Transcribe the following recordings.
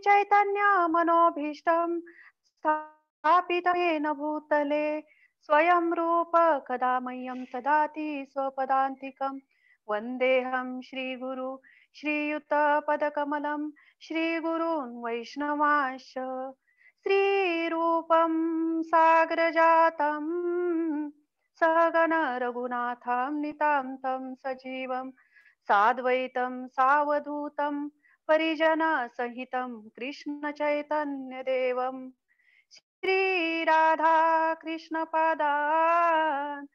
चैतन्य मनोभीष्टं स्थापितं येन भूतले स्वयं रूप कदा मह्यं ददाति स्वपदान्तिकं वन्देऽहं श्रीगुरु श्रीयुतपदकमलं श्रीगुरून् वैष्णवांश्च श्रीरूपं सागरजातं सहगण रघुनाथं नितान्तं सजीवं साद्वैतं सावधूतं परिजनसहितं कृष्णचैतन्यदेवं श्रीराधा कृष्णपादान्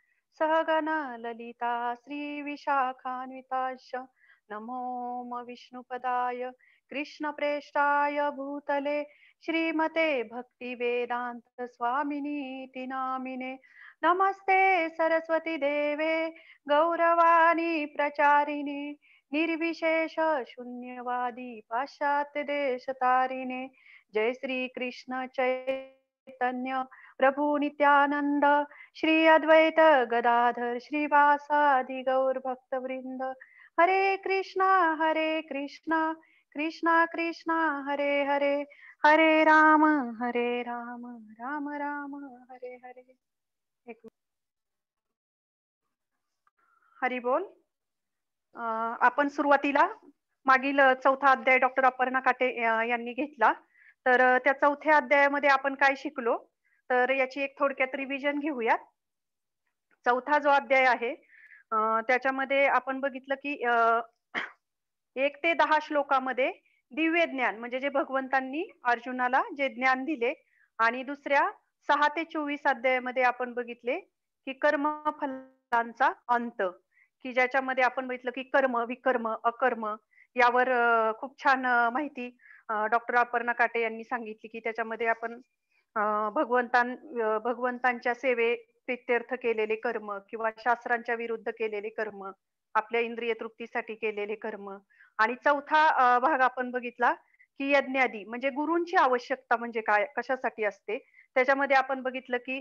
सहगण ललिता श्रीविशाखान्विताश्च नमो विष्णुपदाय कृष्णप्रेष्ठाय भूतले श्रीमते भक्तिवेदान्त स्वामिनीति नामिने नमस्ते सरस्वती देवे गौरवाणी प्रचारिणे निर्विशेष शून्यवादी पाश्चात्य देश तारिणे जय श्री कृष्ण चैतन्य प्रभु नित्यानंद श्री अद्वैत गदाधर श्रीवासादि गौर भक्त वृंद हरे कृष्णा कृष्णा कृष्णा हरे हरे हरे राम राम राम हरे हरे. हरी बोल. आपण सुरुवातीला मागील चौथा अध्याय डॉक्टर अपर्णा काटे यांनी घेतला. तर त्या चौथ्या अध्यायामध्ये आपण काय शिकलो तर याची एक थोडक्यात रिव्हिजन घेऊयात. चौथा जो अध्याय आहे त्याच्यामध्ये आपण बघितलं की 1 ते 10 श्लोकामध्ये दिव्य ज्ञान म्हणजे जे भगवंतांनी अर्जुनाला जे ज्ञान दिले आणि दुसऱ्या 6 ते 24 अध्यायामध्ये आपण बघितले की कर्मफलांचा अंत, की ज्याच्यामध्ये आपण बघितलं की कर्म विकर्म अकर्म यावर खूप छान माहिती डॉक्टर अपर्णा काटे यांनी सांगितली की त्याच्यामध्ये आपण भगवंतांच्या सेवे प्रित्यर्थ केलेले कर्म किंवा शास्त्रांच्या विरुद्ध केलेले कर्म, आपल्या इंद्रिय तृप्तीसाठी केलेले कर्म आणि चौथा भाग आपण बघितला की यज्ञादी म्हणजे गुरूंची आवश्यकता म्हणजे काय कशासाठी असते. त्याच्यामध्ये आपण बघितलं की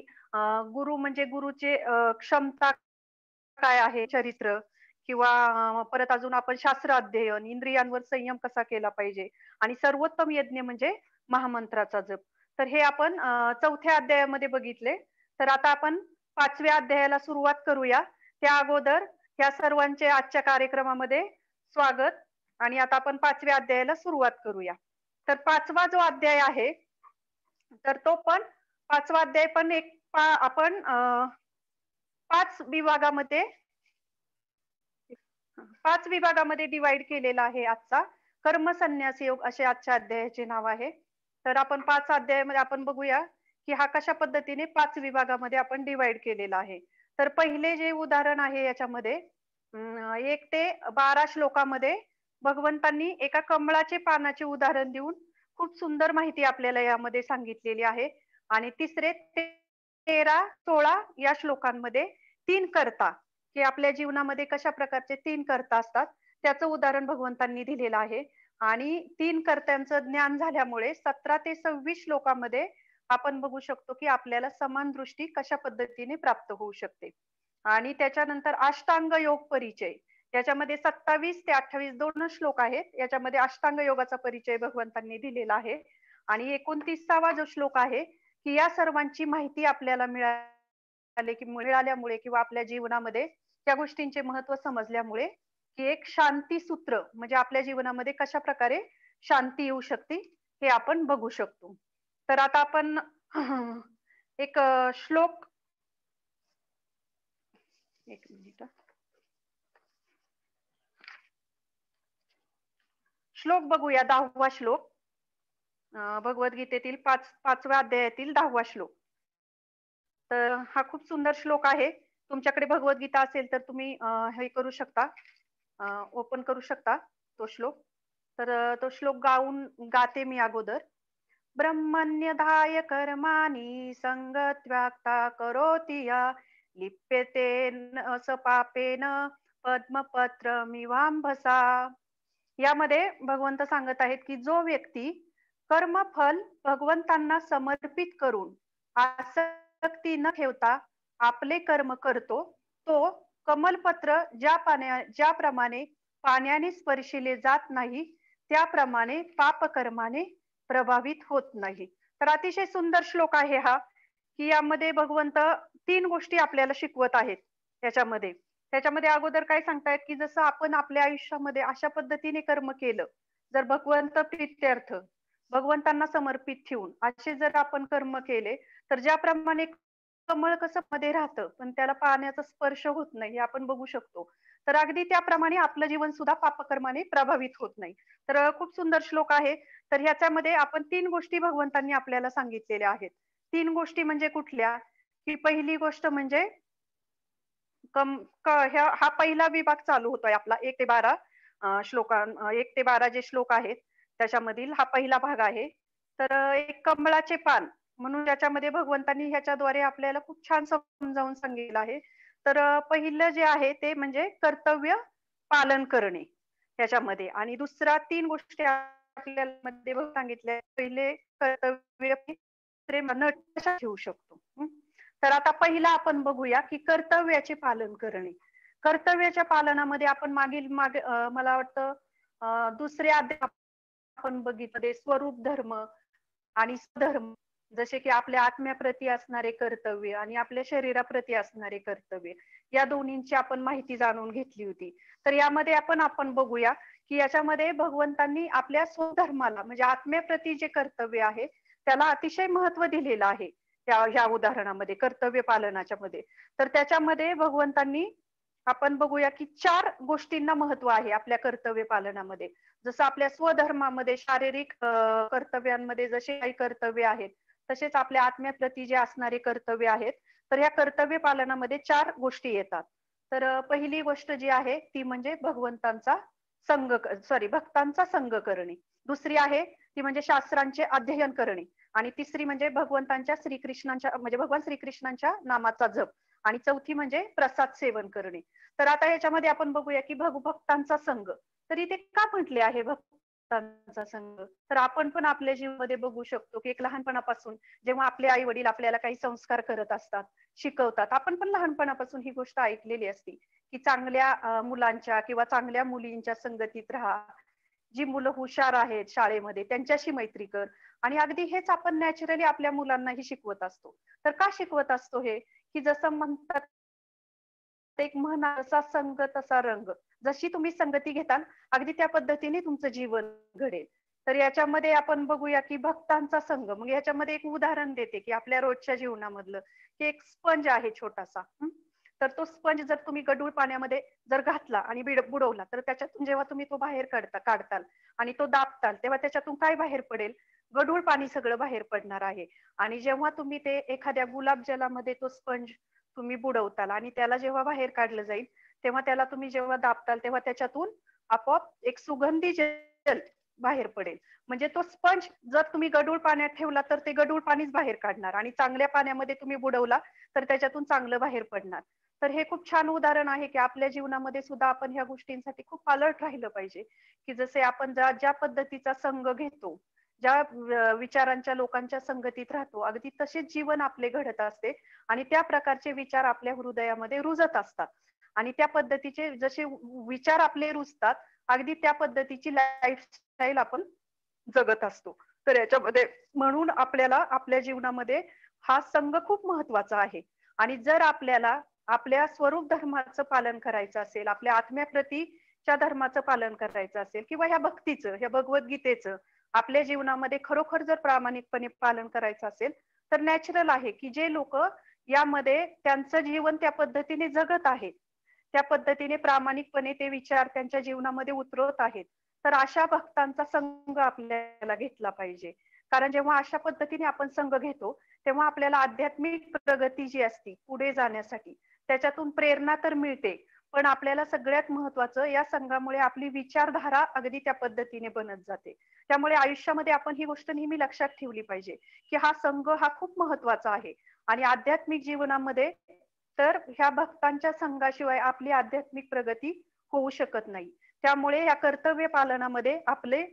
गुरु म्हणजे गुरुचे क्षमता काय आहे, चरित्र किंवा परत अजून आपण शास्त्र अध्ययन, इंद्रियांवर संयम कसा केला पाहिजे आणि सर्वोत्तम यज्ञ म्हणजे महामंत्राचा जप. तर हे आपण चौथ्या अध्यायामध्ये बघितले. तर आता आपण 5व्या अध्यायाला सुरुवात करूया. त्या अगोदर या सर्वांचे आजच्या कार्यक्रमामध्ये स्वागत आणि आता आपण 5व्या अध्यायाला सुरुवात करूया. तर 5वा जो अध्याय आहे तर तो पण 5वा अध्याय पण आपण 5 विभागामध्ये डिवाइड केलेला आहे. आजचा कर्म संन्यास योग असे आजच्या अध्यायाचे नाव आहे. तर आपण 5 अध्यायामध्ये आपण बघूया की हा कशा पद्धतीने 5 विभागामध्ये आपण डिवाइड केलेला आहे. तर पहिले जे उदाहरण आहे याच्यामध्ये 1 ते 12 श्लोकामध्ये भगवंतांनी एका कमळाचे पानाचे उदाहरण देऊन खूप सुंदर माहिती आपल्याला यामध्ये सांगितलेली आहे. आणि तिसरे 13, 16 या श्लोकांमध्ये 3 कर्ता की आपल्या जीवनामध्ये कशा प्रकारचे 3 कर्ता असतात त्याचं उदाहरण भगवंतांनी दिलेलं आहे. आणि 3 कर्त्यांचं ज्ञान झाल्यामुळे 17 ते 26 श्लोकामध्ये आपण बघू शकतो की आपल्याला समान दृष्टी कशा पद्धतीने प्राप्त होऊ शकते. आणि त्याच्यानंतर अष्टांग योग परिचय याच्यामध्ये 27 ते 28 2 श्लोक आहेत. याच्यामध्ये अष्टांग योगाचा परिचय भगवंतांनी दिलेला आहे. आणि 29वा जो श्लोक आहे की या सर्वांची माहिती आपल्याला मिळाल्यामुळे किंवा आपल्या जीवनामध्ये त्या गोष्टींचे महत्व समजल्यामुळे की एक शांती सूत्र म्हणजे आपल्या जीवनामध्ये कशा प्रकारे शांती येऊ शकते हे आपण बघू शकतो. तर आता आपण एक श्लोक एक मिनिट श्लोक बघूया. 10वा श्लोक भगवद्गीतेतील 5व्या अध्यायातील 10वा श्लोक. तर हा खूप सुंदर श्लोक आहे. तुमच्याकडे भगवद्गीता असेल तर तुम्ही हे करू शकता, ओपन करू शकता तो श्लोक. तर तो श्लोक गाते मी अगोदर. ब्रह्मण्यधाय कर्माणि संगत्याक्ता करोति या लिप्यते स पापेन पद्मपत्रमिवांभसा. यामध्ये भगवंत सांगत आहेत की जो व्यक्ती कर्मफल भगवंतांना समर्पित करून आसक्ती न ठेवता आपले कर्म करतो तो कमलपत्र ज्याप्रमाणे पाण्याने स्पर्शिले जात नाही त्याप्रमाणे पापकर्माने प्रभावित होत नाही. तर अतिशय सुंदर श्लोक आहे हा, की यामध्ये भगवंत 3 गोष्टी आपल्याला शिकवत आहेत त्याच्यामध्ये. त्याच्यामध्ये अगोदर काय सांगतायत, की जसं आपण आपल्या आयुष्यामध्ये अशा पद्धतीने कर्म केलं, जर भगवंत प्रित्यर्थ, भगवंतांना समर्पित ठेवून असे जर आपण कर्म केले, तर ज्याप्रमाणे कमळ कसं मध्ये राहतं, पण त्याला पाण्याचा स्पर्श होत नाही, हे आपण बघू शकतो. तर अगदी त्याप्रमाणे आपलं जीवन सुद्धा पापकर्माने प्रभावित होत नाही. तर खूप सुंदर श्लोक आहे. तर ह्याच्यामध्ये आपण 3 गोष्टी भगवंतांनी आपल्याला सांगितलेल्या आहेत. 3 गोष्टी म्हणजे कुठल्या? की पहिली गोष्ट म्हणजे कम क ह्या हा पहिला विभाग चालू होतोय आपला 1 ते 12 1 ते 12 जे श्लोक आहेत, त्याच्यामधील हा पहिला भाग आहे. तर एक कमळाचे पान म्हणून त्याच्यामध्ये भगवंतांनी ह्याच्याद्वारे आपल्याला खूप छान समजावून सांगितलं आहे. तर पहिलं जे आहे ते म्हणजे कर्तव्य पालन करणे त्याच्यामध्ये आणि दुसरा 3 गोष्टी आपल्याला मध्ये सांगितल्या. पहिले कर्तव्य दुसरे मन कशा ठेवू शकतो. तर आता पहिला आपण बघूया, की कर्तव्याचे पालन करणे. कर्तव्याच्या पालनामध्ये आपण मला वाटतं दुसऱ्या अध्यायात आपण बघितलं ते स्वरूप धर्म आणि स्वधर्म जसे की आपल्या आत्म्याप्रती असणारे कर्तव्य आणि आपल्या शरीराप्रती असणारे कर्तव्य या दोन्हींची आपण माहिती जाणून घेतली होती. तर यामध्ये आपण बघूया की याच्यामध्ये भगवंतांनी आपल्या स्वधर्माला म्हणजे आत्म्याप्रती जे कर्तव्य आहे त्याला अतिशय महत्व दिलेलं आहे. ह्या उदाहरणामध्ये कर्तव्य पालनाच्या मध्ये. तर त्याच्यामध्ये भगवंतांनी आपण बघूया की 4 गोष्टींना महत्व आहे आपल्या कर्तव्य पालनामध्ये. जसं आपल्या स्वधर्मामध्ये शारीरिक कर्तव्यांमध्ये जसे काही कर्तव्य आहेत, तसेच आपल्या आत्म्याप्रती जे असणारे कर्तव्य आहेत, तर ह्या कर्तव्य पालनामध्ये 4 गोष्टी येतात. तर पहिली गोष्ट जी आहे ती म्हणजे भक्तांचा संग करणे. दुसरी आहे ती म्हणजे शास्त्रांचे अध्ययन करणे आणि तिसरी म्हणजे भगवान श्रीकृष्णांच्या नामाचा जप आणि चौथी म्हणजे प्रसाद सेवन करणे. तर आता ह्याच्यामध्ये आपण बघूया की भक्तांचा संघ. तर इथे का म्हटले आहे भक्तांचा संघ? तर आपण पण आपल्या जीवनामध्ये बघू शकतो की एक लहानपणापासून जेव्हा आपले आई वडील आपल्याला काही संस्कार करत असतात, शिकवतात. आपण पण लहानपणापासून ही गोष्ट ऐकलेली असती की चांगल्या मुलांच्या किंवा चांगल्या मुलींच्या संगतीत राहा. जी मुलं हुशार आहेत शाळेमध्ये त्यांच्याशी मैत्री कर आणि अगदी हेच आपण नॅचरली आपल्या मुलांनाही शिकवत असतो. तर का शिकवत असतो हे? की जसं म्हणतात एक म्हण आहे, "जसा संग तसा रंग." जशी तुम्ही संगती घेताल, अगदी त्या पद्धतीने तुमचं जीवन घडेल. तर याच्यामध्ये आपण बघूया, की भक्तांचा संघ. मग याच्यामध्ये एक उदाहरण देते, की आपल्या रोजच्या जीवनामधलं, की एक स्पंज आहे छोटासा. तर तो स्पंज जर तुम्ही गढूळ पाण्यामध्ये जर घातला आणि बुडवला, तर त्याच्यातून जेव्हा तुम्ही तो बाहेर काढताल आणि तो दाबताल, तेव्हा त्याच्यातून काय बाहेर पडेल? गढूळ पाणी सगळं बाहेर पडणार आहे. आणि जेव्हा तुम्ही ते एखाद्या गुलाबजलामध्ये तो स्पंज तुम्ही बुडवताल आणि त्याला जेव्हा बाहेर काढलं जाईल, तेव्हा त्याला तुम्ही जेव्हा दाबताल, तेव्हा त्याच्यातून आपोआप एक सुगंधी जल बाहेर पडेल. म्हणजे तो स्पंज जर तुम्ही गढूळ पाण्यात ठेवला, तर ते गढूळ पाणीच बाहेर काढणार आणि चांगल्या पाण्यामध्ये तुम्ही बुडवला, तर त्याच्यातून चांगलं बाहेर पडणार. तर हे खूप छान उदाहरण आहे, की आपल्या जीवनामध्ये सुद्धा आपण ह्या गोष्टींसाठी खूप अलर्ट राहिलं पाहिजे, की जसे आपण ज्या पद्धतीचा संघ घेतो, ज्या विचारांच्या लोकांच्या संगतीत राहतो, अगदी तसेच जीवन आपले घडत असते आणि त्या प्रकारचे विचार आपल्या हृदयामध्ये रुजत असतात आणि त्या पद्धतीचे जसे विचार आपले रुजतात, अगदी त्या पद्धतीची लाईफस्टाईल आपण जगत असतो. तर याच्यामध्ये म्हणून आपल्याला आपल्या जीवनामध्ये हा संघ खूप महत्वाचा आहे आणि जर आपल्याला आपल्या स्वरूप धर्माचं पालन करायचं असेल, आपल्या आत्म्याप्रतीच्या धर्माचं पालन करायचं असेल किंवा ह्या भगवद्गीतेचं आपल्या जीवनामध्ये खरोखर जर प्रामाणिकपणे पालन करायचं असेल, तर नॅचरल आहे की जे लोक यामध्ये त्यांचं जीवन त्या पद्धतीने जगत आहेत, त्या पद्धतीने प्रामाणिकपणे ते विचार त्यांच्या जीवनामध्ये उतरवत आहेत, तर अशा भक्तांचा संघ आपल्याला घेतला पाहिजे. कारण जेव्हा अशा पद्धतीने आपण संघ घेतो, तेव्हा आपल्याला आध्यात्मिक प्रगती जी असते पुढे जाण्यासाठी त्याच्यातून प्रेरणा तर मिळते, पण आपल्याला सगळ्यात महत्वाचं या संघामुळे आपली विचारधारा अगदी त्या पद्धतीने बनत जाते. त्यामुळे आयुष्यामध्ये आपण ही गोष्ट नेहमी लक्षात ठेवली पाहिजे, की हा संघ हा खूप महत्वाचा आहे आणि आध्यात्मिक जीवनामध्ये तर ह्या भक्तांच्या संघाशिवाय आपली आध्यात्मिक प्रगती होऊ शकत नाही. त्यामुळे या कर्तव्य पालनामध्ये आपले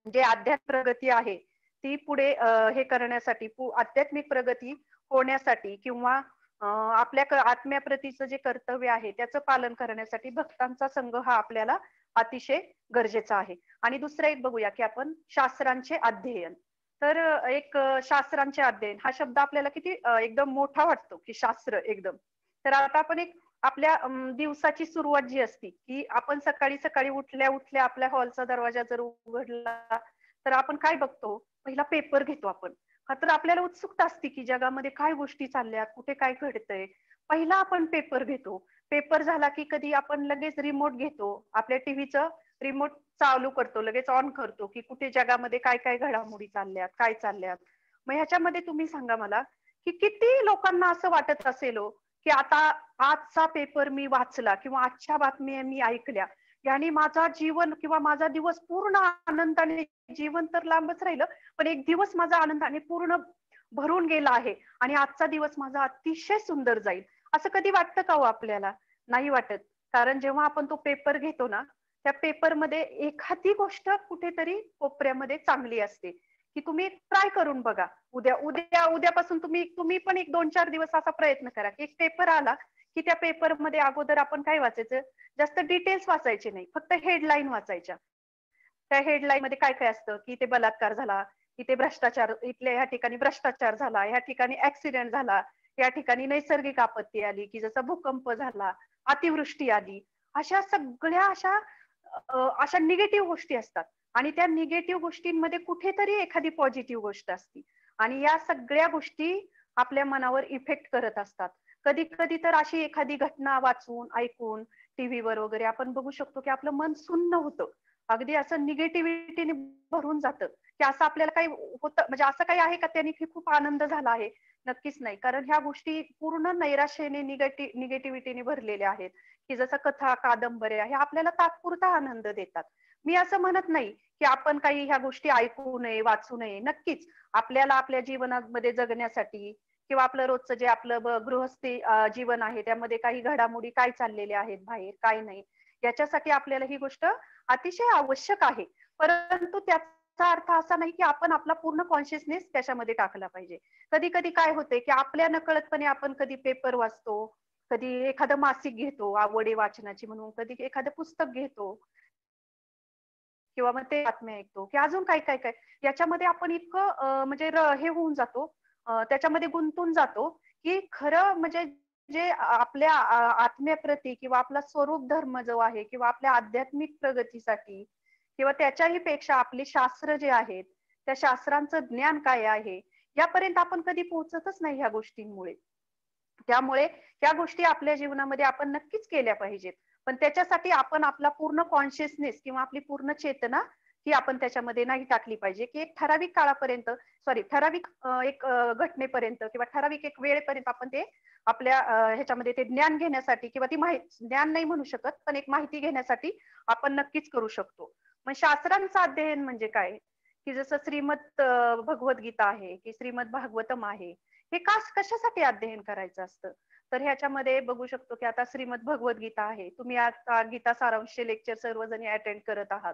जे आध्यात्मिक प्रगती आहे ती पुढे हे करण्यासाठी आध्यात्मिक प्रगती होण्यासाठी किंवा आपल्या आत्म्याप्रतीचं जे कर्तव्य आहे त्याचं पालन करण्यासाठी भक्तांचा संघ हा आपल्याला अतिशय गरजेचं आहे. आणि दुसरं एक बघूया, की आपण शास्त्रांचे अध्ययन. तर शास्त्रांचे अध्ययन हा शब्द आपल्याला किती एकदम मोठा वाटतो, की शास्त्र एकदम. तर आता आपण एक आपल्या दिवसाची सुरुवात जी असती, की आपण सकाळी-सकाळी उठल्या-उठल्या आपल्या हॉलचा दरवाजा जर उघडला, तर आपण काय बघतो? पहिला पेपर घेतो आपण. का तर आपल्याला उत्सुकता असते, की जगामध्ये काय गोष्टी चालल्यात, कुठे काय घडतंय. पहिला आपण पेपर घेतो. पेपर झाला, की कधी आपण लगेच रिमोट घेतो. आपल्या टीव्हीचं रिमोट चालू करतो, लगेच ऑन करतो, की कुठे जगामध्ये काय-काय घडामोडी चालल्यात, काय चालल्यात. मग ह्याच्यामध्ये तुम्ही सांगा मला, की किती लोकांना असं वाटत असेल हो, की आता आजचा पेपर मी वाचला किंवा आजच्या बातम्या मी ऐकल्या. याने माझा जीवन किंवा माझा दिवस पूर्ण आनंदाने जीवन तर लांबच राहिलं, पण एक दिवस माझा आनंदाने पूर्ण भरून गेला आहे आणि आजचा दिवस माझा अतिशय सुंदर जाईल. असं कधी वाटतं का हो आपल्याला? नाही वाटत. कारण जेव्हा आपण तो पेपर घेतो ना, त्या पेपरमध्ये एखादी गोष्ट कुठेतरी कोपऱ्यामध्ये चांगली असते, की तुम्ही ट्राय करून बघा. उद्यापासून तुम्ही तुम्ही पण एक 2-4 दिवस असा प्रयत्न करा, की एक पेपर आला, की त्या पेपरमध्ये अगोदर आपण काय वाचायचं? जास्त डिटेल्स वाचायचे नाही. फक्त हेडलाईन वाचायच्या. त्या हेडलाईनमध्ये काय-काय असतं, की इथे बलात्कार झाला, इथे भ्रष्टाचार, इथल्या ह्या ठिकाणी भ्रष्टाचार झाला, ह्या ठिकाणी ॲक्सिडेंट झाला, या ठिकाणी नैसर्गिक आपत्ती आली, की जसा भूकंप झाला, अतिवृष्टी आली. अशा सगळ्या अशा निगेटिव्ह गोष्टी असतात आणि त्या निगेटिव्ह गोष्टींमध्ये कुठेतरी एखादी पॉझिटिव्ह गोष्ट असते आणि या सगळ्या गोष्टी आपल्या मनावर इफेक्ट करत असतात. कधी-कधी तर अशी एखादी घटना वाचून, ऐकून टीव्हीवर वगैरे आपण बघू शकतो, की आपलं मन सुन्न होतं. अगदी असं निगेटिव्हिटीने भरून जातं, की असं आपल्याला काही होतं म्हणजे असं काही आहे का त्याने की खूप आनंद झाला आहे? नक्कीच नाही. कारण ह्या गोष्टी पूर्ण नैराश्याने, निगेटिव्हिटीने भरलेल्या आहेत, की जसं कथा, कादंबऱ्या ह्या आपल्याला तात्पुरता आनंद देतात. मी असं म्हणत नाही, की आपण काही ह्या गोष्टी ऐकू नये, वाचू नये. नक्कीच आपल्याला आपल्या जीवनामध्ये जगण्यासाठी किंवा आपलं रोजचं जे आपलं गृहस्थी जीवन आहे, त्यामध्ये काही घडामोडी काय चाललेल्या आहेत बाहेर, काय नाही, याच्यासाठी आपल्याला ही गोष्ट अतिशय आवश्यक आहे. परंतु त्याचा अर्थ असा नाही, की आपण आपला पूर्ण कॉन्शियसनेस त्याच्यामध्ये टाकला पाहिजे. कधी-कधी काय होतंय, की आपल्या नकळतपणे आपण कधी पेपर वाचतो, कधी एखादं मासिक घेतो, आवड आहे वाचनाची म्हणून, कधी एखादं पुस्तक घेतो किंवा मग ते बातम्या ऐकतो, की अजून काय. याच्यामध्ये आपण इतकं म्हणजे हे होऊन जातो, त्याच्यामध्ये गुंतून जातो, की खरं म्हणजे जे आपल्या आत्म्याप्रती किंवा आपला स्वरूप धर्म जो आहे किंवा आपल्या आध्यात्मिक प्रगतीसाठी किंवा त्याच्याही पेक्षा आपले शास्त्र जे आहेत, त्या शास्त्रांचं ज्ञान काय आहे, यापर्यंत आपण कधी पोहोचतच नाही ह्या गोष्टींमुळे. त्यामुळे ह्या गोष्टी आपल्या जीवनामध्ये आपण नक्कीच केल्या पाहिजेत. पण त्याच्यासाठी आपण आपला पूर्ण कॉन्शियसनेस किंवा आपली पूर्ण चेतना ही आपण त्याच्यामध्ये नाही टाकली पाहिजे, की एक ठराविक काळापर्यंत ठराविक एक घटनेपर्यंत किंवा ठराविक एक वेळेपर्यंत आपण ते आपल्या ह्याच्यामध्ये ते ज्ञान घेण्यासाठी किंवा ती माहिती ज्ञान नाही म्हणू शकत, पण एक माहिती घेण्यासाठी आपण नक्कीच करू शकतो. मग शास्त्रांचं अध्ययन म्हणजे काय? की जसं भगवद्गीता आहे, की श्रीमद भागवतम आहे. हे कशासाठी अध्ययन करायचं असतं? तर ह्याच्यामध्ये बघू शकतो, की आता श्रीमद भगवद्गीता आहे. तुम्ही आता गीता सारांशचे लेक्चर सर्वजणी अटेंड करत आहात.